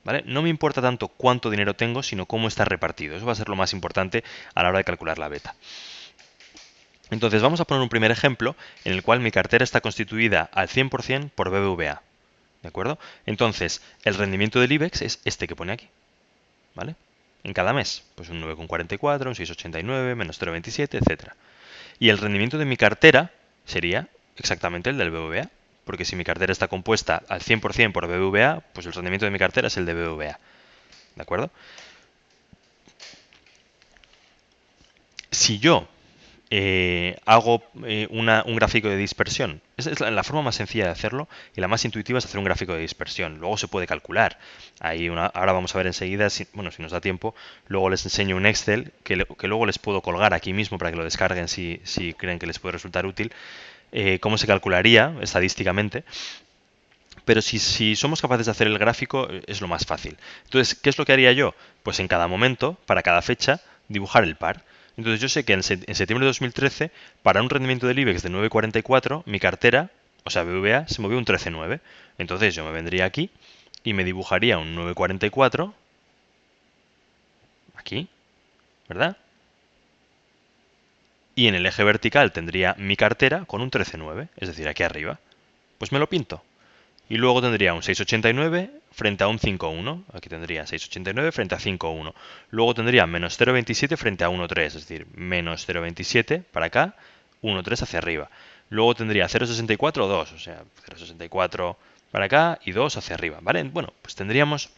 ¿Vale? No me importa tanto cuánto dinero tengo, sino cómo está repartido. Eso va a ser lo más importante a la hora de calcular la beta. Entonces vamos a poner un primer ejemplo en el cual mi cartera está constituida al 100% por BBVA. ¿De acuerdo? Entonces, el rendimiento del IBEX es este que pone aquí. ¿Vale? En cada mes, pues un 9,44, un 6,89, menos 0,27, etc. Y el rendimiento de mi cartera sería exactamente el del BBVA. Porque si mi cartera está compuesta al 100% por BBVA, pues el rendimiento de mi cartera es el de BBVA. ¿De acuerdo? Si yo hago un gráfico de dispersión. Esa es la forma más sencilla de hacerlo y la más intuitiva es hacer un gráfico de dispersión. Luego se puede calcular. Ahora vamos a ver enseguida, si nos da tiempo, luego les enseño un Excel que luego les puedo colgar aquí mismo para que lo descarguen si creen que les puede resultar útil, cómo se calcularía estadísticamente. Pero si somos capaces de hacer el gráfico, es lo más fácil. Entonces, ¿qué es lo que haría yo? Pues en cada momento, para cada fecha, dibujar el par. Entonces yo sé que en septiembre de 2013, para un rendimiento del IBEX de 9,44, mi cartera, o sea, BBVA, se movió un 13,9. Entonces yo me vendría aquí y me dibujaría un 9,44, aquí, ¿verdad? Y en el eje vertical tendría mi cartera con un 13,9, es decir, aquí arriba. Pues me lo pinto. Y luego tendría un 6,89 frente a un 5,1. Aquí tendría 6,89 frente a 5,1. Luego tendría menos 0,27 frente a 1,3. Es decir, menos 0,27 para acá, 1,3 hacia arriba. Luego tendría 0,64 o 2. O sea, 0,64 para acá y 2 hacia arriba. ¿Vale? Bueno, pues tendríamos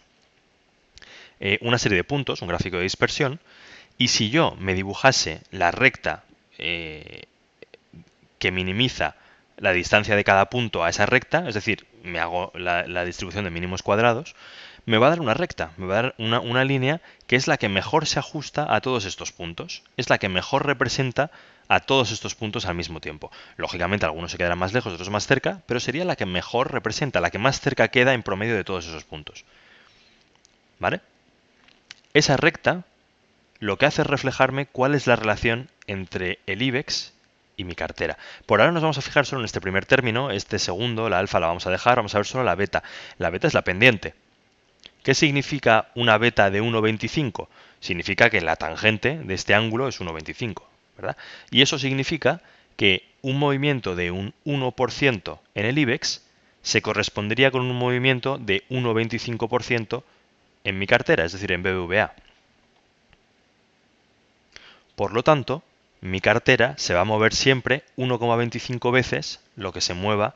una serie de puntos, un gráfico de dispersión. Y si yo me dibujase la recta que minimiza la distancia de cada punto a esa recta, es decir, me hago la distribución de mínimos cuadrados, me va a dar una recta, me va a dar una línea que es la que mejor se ajusta a todos estos puntos, es la que mejor representa a todos estos puntos al mismo tiempo. Lógicamente algunos se quedarán más lejos, otros más cerca, pero sería la que mejor representa, la que más cerca queda en promedio de todos esos puntos. ¿Vale? Esa recta lo que hace es reflejarme cuál es la relación entre el IBEX y mi cartera. Por ahora nos vamos a fijar solo en este primer término, este segundo, la alfa la vamos a dejar, vamos a ver solo la beta. La beta es la pendiente. ¿Qué significa una beta de 1,25? Significa que la tangente de este ángulo es 1,25, ¿verdad? Y eso significa que un movimiento de un 1% en el IBEX se correspondería con un movimiento de 1,25% en mi cartera, es decir, en BBVA. Por lo tanto, mi cartera se va a mover siempre 1,25 veces lo que se mueva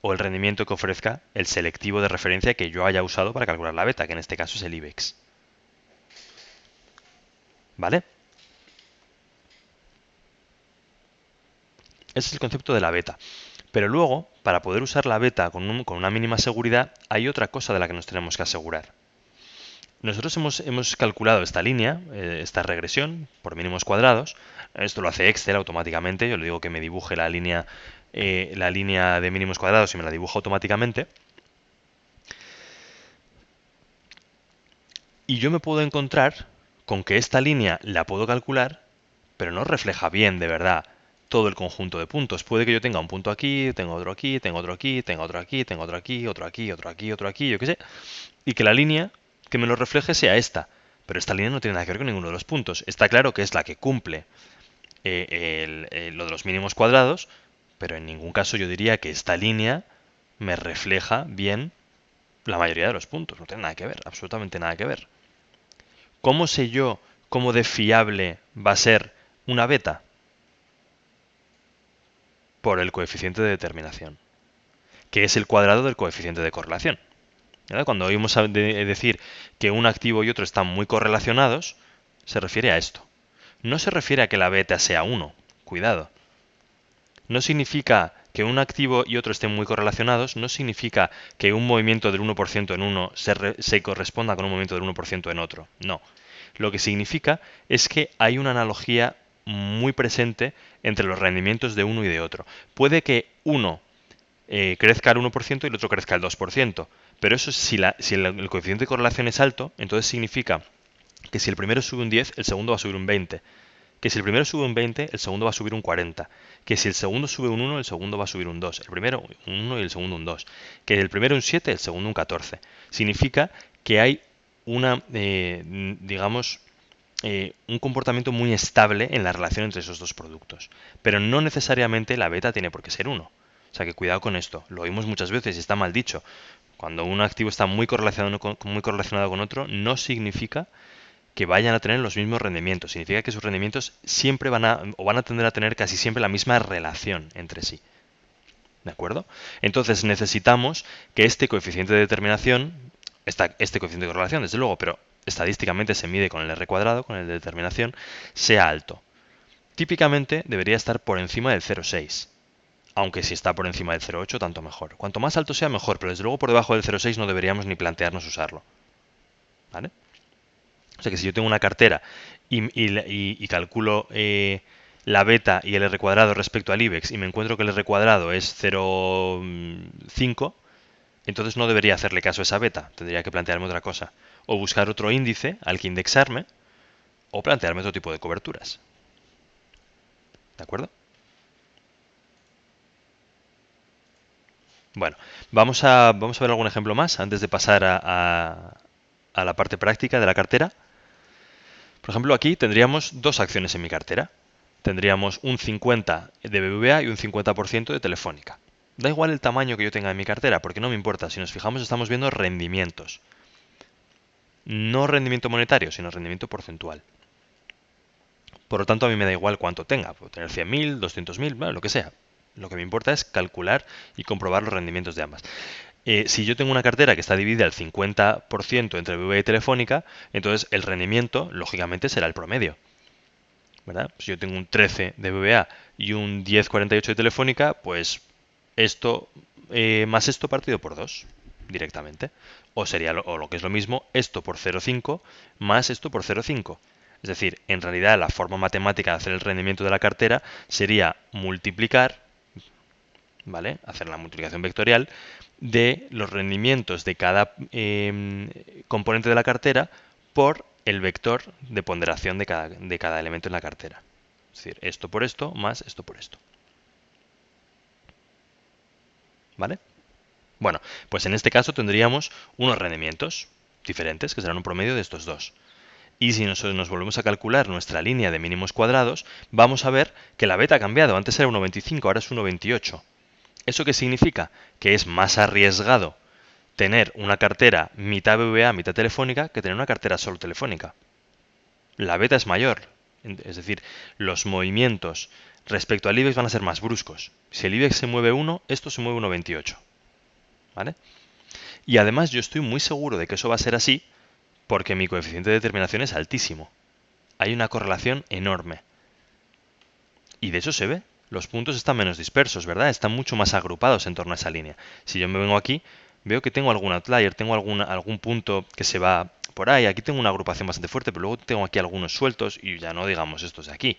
o el rendimiento que ofrezca el selectivo de referencia que yo haya usado para calcular la beta, que en este caso es el IBEX. ¿Vale? Ese es el concepto de la beta. Pero luego, para poder usar la beta con una mínima seguridad, hay otra cosa de la que nos tenemos que asegurar. Nosotros hemos calculado esta línea, esta regresión, por mínimos cuadrados. Esto lo hace Excel automáticamente. Yo le digo que me dibuje la línea de mínimos cuadrados y me la dibuja automáticamente. Y yo me puedo encontrar con que esta línea la puedo calcular, pero no refleja bien, de verdad, todo el conjunto de puntos. Puede que yo tenga un punto aquí, tengo otro aquí, tengo otro aquí, tengo otro aquí, tengo otro aquí, otro aquí, otro aquí, otro aquí, yo qué sé. Y que la línea que me lo refleje sea esta. Pero esta línea no tiene nada que ver con ninguno de los puntos. Está claro que es la que cumple lo de los mínimos cuadrados, pero en ningún caso yo diría que esta línea me refleja bien la mayoría de los puntos. No tiene nada que ver, absolutamente nada que ver. ¿Cómo sé yo cómo de fiable va a ser una beta? por el coeficiente de determinación, que es el cuadrado del coeficiente de correlación. ¿Verdad? Cuando oímos decir que un activo y otro están muy correlacionados, se refiere a esto. No se refiere a que la beta sea 1, cuidado. No significa que un activo y otro estén muy correlacionados, no significa que un movimiento del 1% en uno se corresponda con un movimiento del 1% en otro. No. Lo que significa es que hay una analogía muy presente entre los rendimientos de uno y de otro. Puede que uno crezca al 1% y el otro crezca al 2%, pero eso si el coeficiente de correlación es alto, entonces significa que si el primero sube un 10, el segundo va a subir un 20. Que si el primero sube un 20, el segundo va a subir un 40. Que si el segundo sube un 1, el segundo va a subir un 2. El primero un 1 y el segundo un 2. Que el primero un 7, el segundo un 14. Significa que hay una, un comportamiento muy estable en la relación entre esos dos productos. Pero no necesariamente la beta tiene por qué ser 1. O sea que cuidado con esto. Lo oímos muchas veces y está mal dicho. Cuando un activo está muy correlacionado con otro, no significa que vayan a tener los mismos rendimientos. Significa que sus rendimientos siempre van a tender a tener casi siempre la misma relación entre sí. ¿De acuerdo? Entonces necesitamos que este coeficiente de determinación, este coeficiente de correlación, desde luego, pero estadísticamente se mide con el R cuadrado, con el de determinación, sea alto. Típicamente debería estar por encima del 0,6. Aunque si está por encima del 0,8, tanto mejor. Cuanto más alto sea, mejor, pero desde luego por debajo del 0,6 no deberíamos ni plantearnos usarlo. ¿Vale? O sea que si yo tengo una cartera y calculo la beta y el R cuadrado respecto al IBEX y me encuentro que el R cuadrado es 0,5, entonces no debería hacerle caso a esa beta. Tendría que plantearme otra cosa. O buscar otro índice al que indexarme o plantearme otro tipo de coberturas. ¿De acuerdo? Bueno, vamos a ver algún ejemplo más antes de pasar a la parte práctica de la cartera. Por ejemplo, aquí tendríamos dos acciones en mi cartera. Tendríamos un 50 de BBVA y un 50% de Telefónica. Da igual el tamaño que yo tenga en mi cartera, porque no me importa. Si nos fijamos, estamos viendo rendimientos. No rendimiento monetario, sino rendimiento porcentual. Por lo tanto, a mí me da igual cuánto tenga. Puedo tener 100.000, 200.000, bueno, lo que sea. Lo que me importa es calcular y comprobar los rendimientos de ambas. Si yo tengo una cartera que está dividida al 50% entre BBVA y Telefónica, entonces el rendimiento, lógicamente, será el promedio. ¿Verdad? Si yo tengo un 13 de BBVA y un 10,48 de Telefónica, pues esto más esto partido por 2 directamente. O sería lo que es lo mismo, esto por 0,5 más esto por 0,5. Es decir, en realidad la forma matemática de hacer el rendimiento de la cartera sería multiplicar, ¿vale? Hacer la multiplicación vectorial de los rendimientos de cada componente de la cartera por el vector de ponderación de cada elemento en la cartera. Es decir, esto por esto más esto por esto. ¿Vale? Bueno, pues en este caso tendríamos unos rendimientos diferentes, que serán un promedio de estos dos. Y si nos volvemos a calcular nuestra línea de mínimos cuadrados, vamos a ver que la beta ha cambiado. Antes era 1,25, ahora es 1,28. ¿Eso qué significa? Que es más arriesgado tener una cartera mitad BBVA, mitad Telefónica, que tener una cartera solo Telefónica. La beta es mayor, es decir, los movimientos respecto al IBEX van a ser más bruscos. Si el IBEX se mueve 1, esto se mueve 1,28. ¿Vale? Y además yo estoy muy seguro de que eso va a ser así porque mi coeficiente de determinación es altísimo. Hay una correlación enorme. Y de hecho se ve. Los puntos están menos dispersos, ¿verdad? Están mucho más agrupados en torno a esa línea. Si yo me vengo aquí, veo que tengo algún outlier, tengo algún punto que se va por ahí. Aquí tengo una agrupación bastante fuerte, pero luego tengo aquí algunos sueltos y ya no digamos estos de aquí.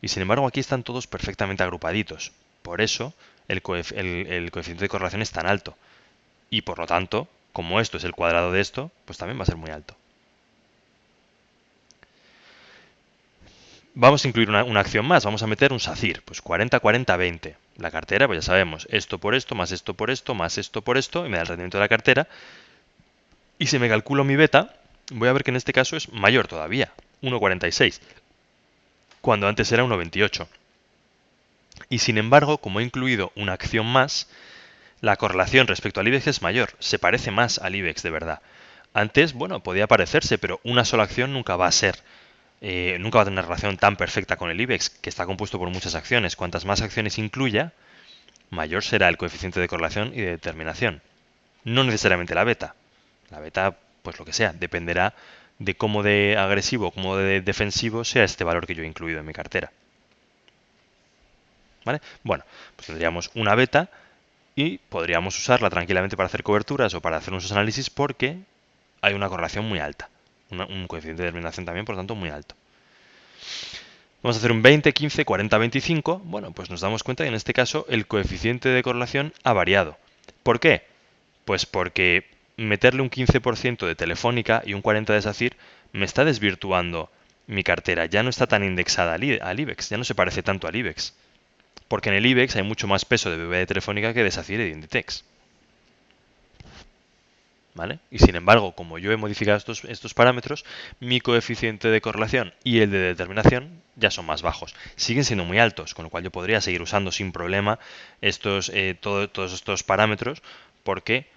Y sin embargo aquí están todos perfectamente agrupaditos. Por eso el coeficiente de correlación es tan alto. Y por lo tanto, como esto es el cuadrado de esto, pues también va a ser muy alto. Vamos a incluir una acción más, vamos a meter un SACIR, pues 40, 40, 20. La cartera, pues ya sabemos, esto por esto, más esto por esto, más esto por esto, y me da el rendimiento de la cartera. Y si me calculo mi beta, voy a ver que en este caso es mayor todavía, 1,46, cuando antes era 1,28. Y sin embargo, como he incluido una acción más, la correlación respecto al IBEX es mayor, se parece más al IBEX de verdad. Antes, bueno, podía parecerse, pero una sola acción nunca va a ser nunca va a tener una relación tan perfecta con el IBEX, que está compuesto por muchas acciones. Cuantas más acciones incluya, mayor será el coeficiente de correlación y de determinación. No necesariamente la beta. La beta, pues lo que sea, dependerá de cómo de agresivo o cómo de defensivo sea este valor que yo he incluido en mi cartera. ¿Vale? Bueno, pues tendríamos una beta y podríamos usarla tranquilamente para hacer coberturas o para hacer unos análisis porque hay una correlación muy alta. Un coeficiente de determinación también, por lo tanto, muy alto. Vamos a hacer un 20, 15, 40, 25. Bueno, pues nos damos cuenta que en este caso el coeficiente de correlación ha variado. ¿Por qué? Pues porque meterle un 15% de Telefónica y un 40% de SACIR me está desvirtuando mi cartera. Ya no está tan indexada al IBEX, ya no se parece tanto al IBEX. Porque en el IBEX hay mucho más peso de BBVA de Telefónica que de SACIR y de Inditex. ¿Vale? Y sin embargo, como yo he modificado estos parámetros, mi coeficiente de correlación y el de determinación ya son más bajos. Siguen siendo muy altos, con lo cual yo podría seguir usando sin problema todos estos parámetros porque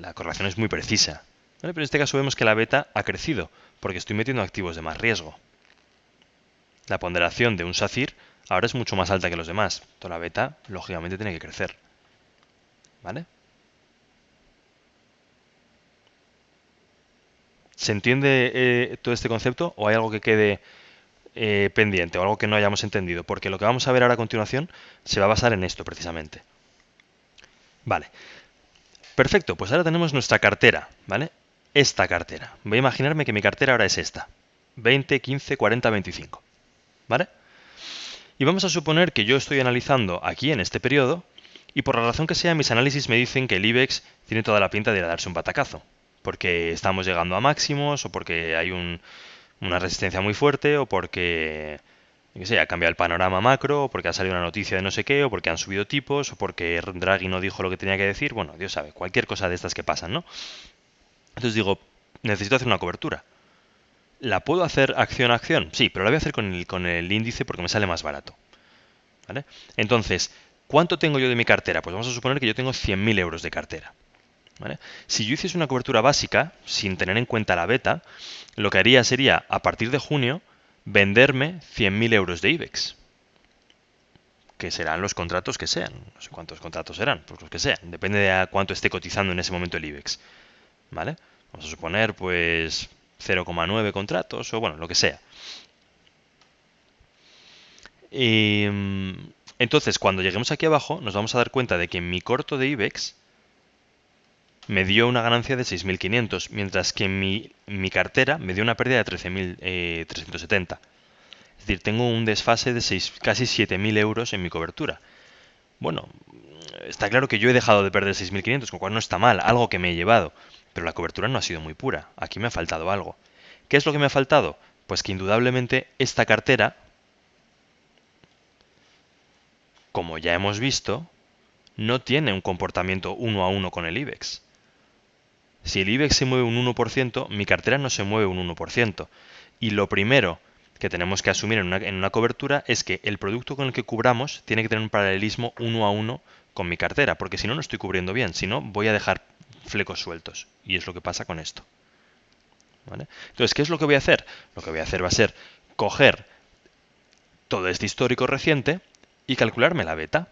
la correlación es muy precisa. ¿Vale? Pero en este caso vemos que la beta ha crecido porque estoy metiendo activos de más riesgo. La ponderación de un SACIR ahora es mucho más alta que los demás. Toda la beta, lógicamente, tiene que crecer. ¿Vale? ¿Se entiende todo este concepto o hay algo que quede pendiente o algo que no hayamos entendido? Porque lo que vamos a ver ahora a continuación se va a basar en esto precisamente. Vale, perfecto, pues ahora tenemos nuestra cartera, ¿vale? Esta cartera. Voy a imaginarme que mi cartera ahora es esta. 20, 15, 40, 25. ¿Vale? Y vamos a suponer que yo estoy analizando aquí en este periodo y por la razón que sea mis análisis me dicen que el IBEX tiene toda la pinta de ir a darse un batacazo. Porque estamos llegando a máximos o porque hay una resistencia muy fuerte o porque yo qué sé, ha cambiado el panorama macro, o porque ha salido una noticia de no sé qué, o porque han subido tipos, o porque Draghi no dijo lo que tenía que decir. Bueno, Dios sabe, cualquier cosa de estas que pasan, ¿no? Entonces digo, necesito hacer una cobertura. ¿La puedo hacer acción a acción? Sí, pero la voy a hacer con el índice porque me sale más barato. ¿Vale? Entonces, ¿cuánto tengo yo de mi cartera? Pues vamos a suponer que yo tengo 100.000 euros de cartera. ¿Vale? Si yo hiciese una cobertura básica, sin tener en cuenta la beta, lo que haría sería, a partir de junio, venderme 100.000 euros de IBEX. Que serán los contratos que sean. No sé cuántos contratos serán, pues los que sean. Depende de a cuánto esté cotizando en ese momento el IBEX. ¿Vale? Vamos a suponer, pues, 0,9 contratos o bueno, lo que sea. Y, entonces, cuando lleguemos aquí abajo, nos vamos a dar cuenta de que mi corto de IBEX me dio una ganancia de 6.500, mientras que mi cartera me dio una pérdida de 13.370. Es decir, tengo un desfase de casi 7.000 euros en mi cobertura. Bueno, está claro que yo he dejado de perder 6.500, con lo cual no está mal, algo que me he llevado. Pero la cobertura no ha sido muy pura. Aquí me ha faltado algo. ¿Qué es lo que me ha faltado? Pues que indudablemente esta cartera, como ya hemos visto, no tiene un comportamiento uno a uno con el IBEX. Si el IBEX se mueve un 1%, mi cartera no se mueve un 1%. Y lo primero que tenemos que asumir en una cobertura es que el producto con el que cubramos tiene que tener un paralelismo uno a uno con mi cartera, porque si no, no estoy cubriendo bien, si no, voy a dejar flecos sueltos. Y es lo que pasa con esto. ¿Vale? Entonces, ¿qué es lo que voy a hacer? Lo que voy a hacer va a ser coger todo este histórico reciente y calcularme la beta.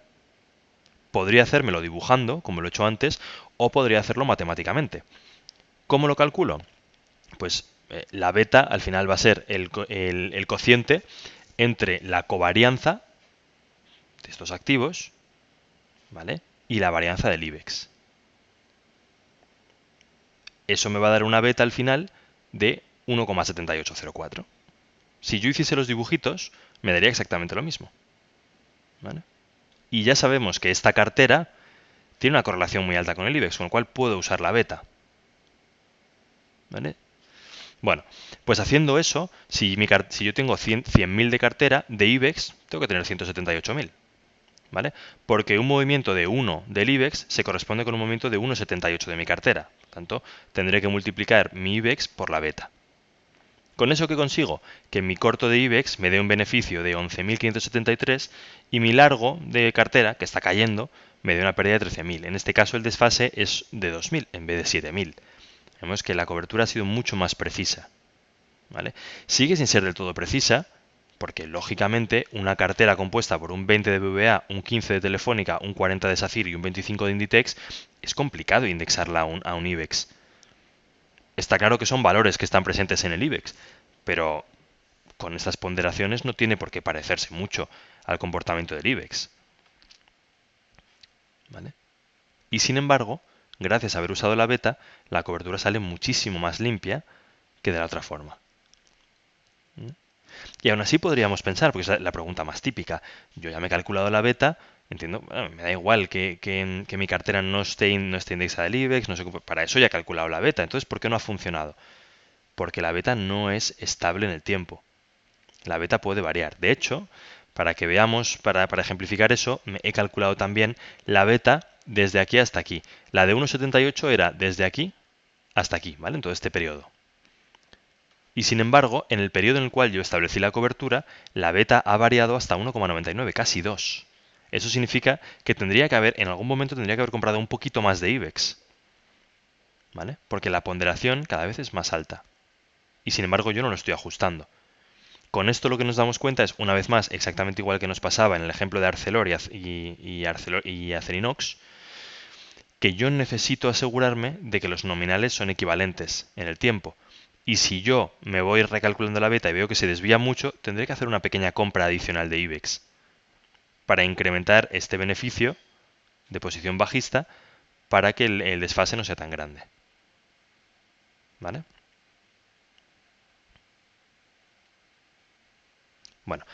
Podría hacérmelo dibujando, como lo he hecho antes, o podría hacerlo matemáticamente. ¿Cómo lo calculo? Pues la beta al final va a ser el cociente entre la covarianza de estos activos, ¿vale? Y la varianza del IBEX. Eso me va a dar una beta al final de 1,7804. Si yo hiciese los dibujitos, me daría exactamente lo mismo. ¿Vale? Y ya sabemos que esta cartera tiene una correlación muy alta con el IBEX, con lo cual puedo usar la beta. ¿Vale? Bueno, pues haciendo eso, si yo tengo 100.000 de cartera, de IBEX, tengo que tener 178.000. ¿Vale? Porque un movimiento de 1 del IBEX se corresponde con un movimiento de 1,78 de mi cartera. Por tanto, tendré que multiplicar mi IBEX por la beta. ¿Con eso qué consigo? Que mi corto de IBEX me dé un beneficio de 11.573 y mi largo de cartera, que está cayendo, me dé una pérdida de 13.000. En este caso el desfase es de 2.000 en vez de 7.000. Vemos que la cobertura ha sido mucho más precisa. ¿vale? Sigue sin ser del todo precisa, porque lógicamente una cartera compuesta por un 20 de BBVA, un 15 de Telefónica, un 40 de SACIR y un 25 de Inditex, es complicado indexarla a un IBEX. Está claro que son valores que están presentes en el IBEX, pero con estas ponderaciones no tiene por qué parecerse mucho al comportamiento del IBEX. ¿Vale? Y sin embargo, gracias a haber usado la beta, la cobertura sale muchísimo más limpia que de la otra forma. Y aún así podríamos pensar, porque es la pregunta más típica, yo ya me he calculado la beta, entiendo, bueno, me da igual que mi cartera no esté indexada del IBEX, no sé, para eso ya he calculado la beta, entonces ¿por qué no ha funcionado? Porque la beta no es estable en el tiempo. La beta puede variar. De hecho, para que veamos, para ejemplificar eso, me he calculado también la beta desde aquí hasta aquí. La de 1,78 era desde aquí hasta aquí, ¿vale? En todo este periodo. Y sin embargo, en el periodo en el cual yo establecí la cobertura, la beta ha variado hasta 1,99, casi 2. Eso significa que en algún momento tendría que haber comprado un poquito más de IBEX, ¿vale? Porque la ponderación cada vez es más alta. Y sin embargo yo no lo estoy ajustando. Con esto lo que nos damos cuenta es, una vez más, exactamente igual que nos pasaba en el ejemplo de Arcelor y Acerinox, que yo necesito asegurarme de que los nominales son equivalentes en el tiempo. Y si yo me voy recalculando la beta y veo que se desvía mucho, tendré que hacer una pequeña compra adicional de IBEX para incrementar este beneficio de posición bajista para que el desfase no sea tan grande. ¿Vale? Bueno,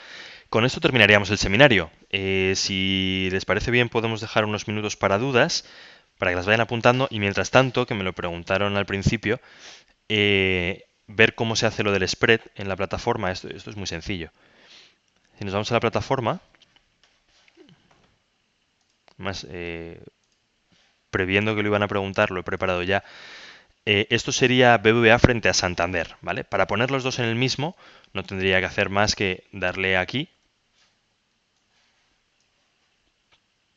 con esto terminaríamos el seminario. Si les parece bien, podemos dejar unos minutos para dudas, para que las vayan apuntando y mientras tanto, que me lo preguntaron al principio, ver cómo se hace lo del spread en la plataforma. Esto es muy sencillo. Si nos vamos a la plataforma, más previendo que lo iban a preguntar, lo he preparado ya. Esto sería BBVA frente a Santander, ¿vale? Para poner los dos en el mismo, no tendría que hacer más que darle aquí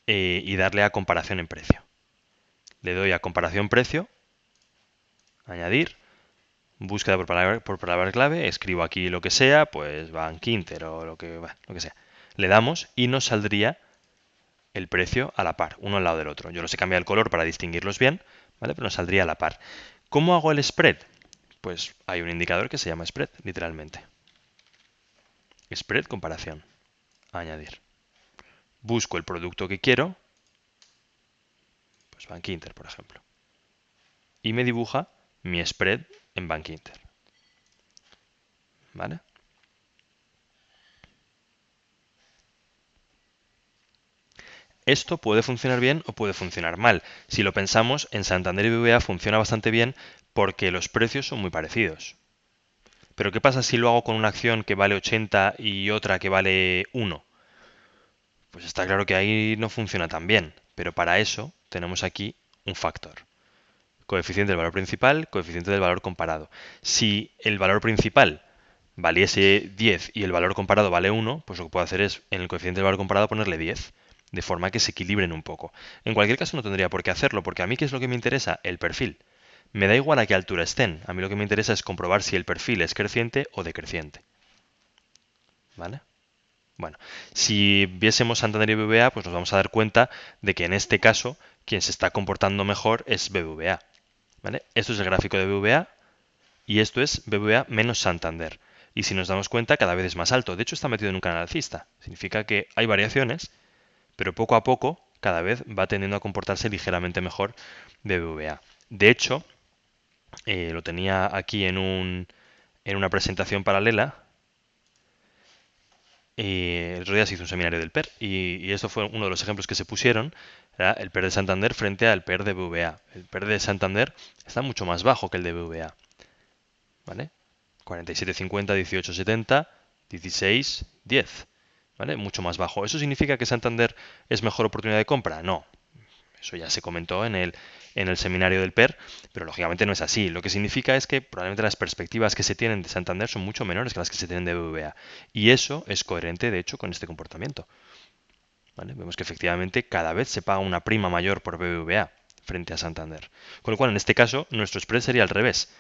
y darle a comparación en precio. Le doy a comparación precio, añadir, búsqueda por palabra clave, escribo aquí lo que sea, pues Bank Inter o lo que sea. Le damos y nos saldría el precio a la par, uno al lado del otro. Yo los he cambiado el color para distinguirlos bien, ¿vale? Pero nos saldría a la par. ¿Cómo hago el spread? Pues hay un indicador que se llama spread, literalmente. Spread comparación. Añadir. Busco el producto que quiero, pues Bank Inter, por ejemplo. Y me dibuja mi spread en Bank Inter. ¿Vale? Esto puede funcionar bien o puede funcionar mal. Si lo pensamos, en Santander y BBVA funciona bastante bien porque los precios son muy parecidos. Pero ¿qué pasa si lo hago con una acción que vale 80 y otra que vale 1? Pues está claro que ahí no funciona tan bien. Pero para eso tenemos aquí un factor. Coeficiente del valor principal, coeficiente del valor comparado. Si el valor principal valiese 10 y el valor comparado vale 1, pues lo que puedo hacer es en el coeficiente del valor comparado ponerle 10, de forma que se equilibren un poco. En cualquier caso no tendría por qué hacerlo, porque a mí ¿qué es lo que me interesa? El perfil. Me da igual a qué altura estén, a mí lo que me interesa es comprobar si el perfil es creciente o decreciente. ¿Vale? Bueno, si viésemos Santander y BBVA, pues nos vamos a dar cuenta de que en este caso quien se está comportando mejor es BBVA. ¿Vale? Esto es el gráfico de BBVA y esto es BBVA menos Santander. Y si nos damos cuenta, cada vez es más alto. De hecho, está metido en un canal alcista. Significa que hay variaciones, pero poco a poco cada vez va tendiendo a comportarse ligeramente mejor BBVA. De hecho, lo tenía aquí en una presentación paralela. El otro día se hizo un seminario del PER y esto fue uno de los ejemplos que se pusieron, era el PER de Santander frente al PER de BBVA. El PER de Santander está mucho más bajo que el de BBVA. ¿Vale? 47,50, 18,70, 16, 10. ¿Vale? Mucho más bajo. ¿Eso significa que Santander es mejor oportunidad de compra? No. Eso ya se comentó en el seminario del PER, pero lógicamente no es así. Lo que significa es que probablemente las perspectivas que se tienen de Santander son mucho menores que las que se tienen de BBVA. Y eso es coherente, de hecho, con este comportamiento. ¿Vale? Vemos que efectivamente cada vez se paga una prima mayor por BBVA frente a Santander. Con lo cual, en este caso, nuestro spread sería al revés.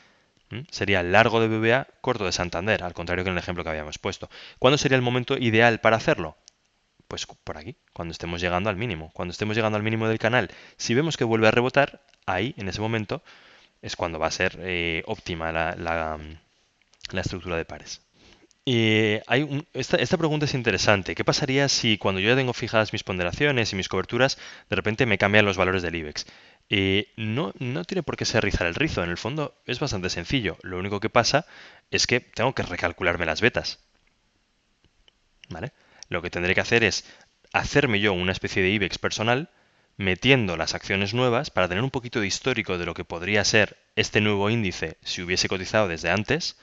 Sería largo de BBVA, corto de Santander, al contrario que en el ejemplo que habíamos puesto. ¿Cuándo sería el momento ideal para hacerlo? Pues por aquí, cuando estemos llegando al mínimo. Cuando estemos llegando al mínimo del canal, si vemos que vuelve a rebotar, ahí, en ese momento, es cuando va a ser óptima la estructura de pares. Esta pregunta es interesante. ¿Qué pasaría si cuando yo ya tengo fijadas mis ponderaciones y mis coberturas, de repente me cambian los valores del IBEX? No tiene por qué ser rizar el rizo. En el fondo es bastante sencillo. Lo único que pasa es que tengo que recalcularme las betas. ¿Vale? Lo que tendré que hacer es hacerme yo una especie de IBEX personal, metiendo las acciones nuevas para tener un poquito de histórico de lo que podría ser este nuevo índice si hubiese cotizado desde antes.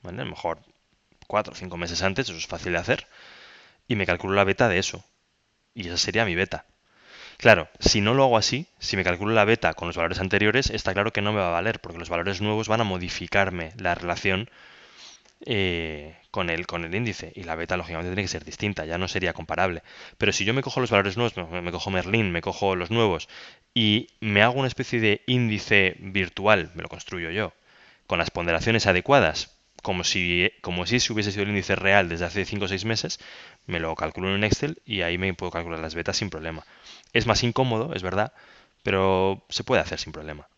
¿Vale? A lo mejor 4 o 5 meses antes, eso es fácil de hacer, y me calculo la beta de eso. Y esa sería mi beta. Claro, si no lo hago así, si me calculo la beta con los valores anteriores, está claro que no me va a valer, porque los valores nuevos van a modificarme la relación con el índice. Y la beta, lógicamente, tiene que ser distinta, ya no sería comparable. Pero si yo me cojo los valores nuevos, me cojo Merlin, me cojo los nuevos, y me hago una especie de índice virtual, me lo construyo yo, con las ponderaciones adecuadas, como si se hubiese sido el índice real desde hace 5 o 6 meses, me lo calculo en un Excel y ahí me puedo calcular las betas sin problema. Es más incómodo, es verdad, pero se puede hacer sin problema.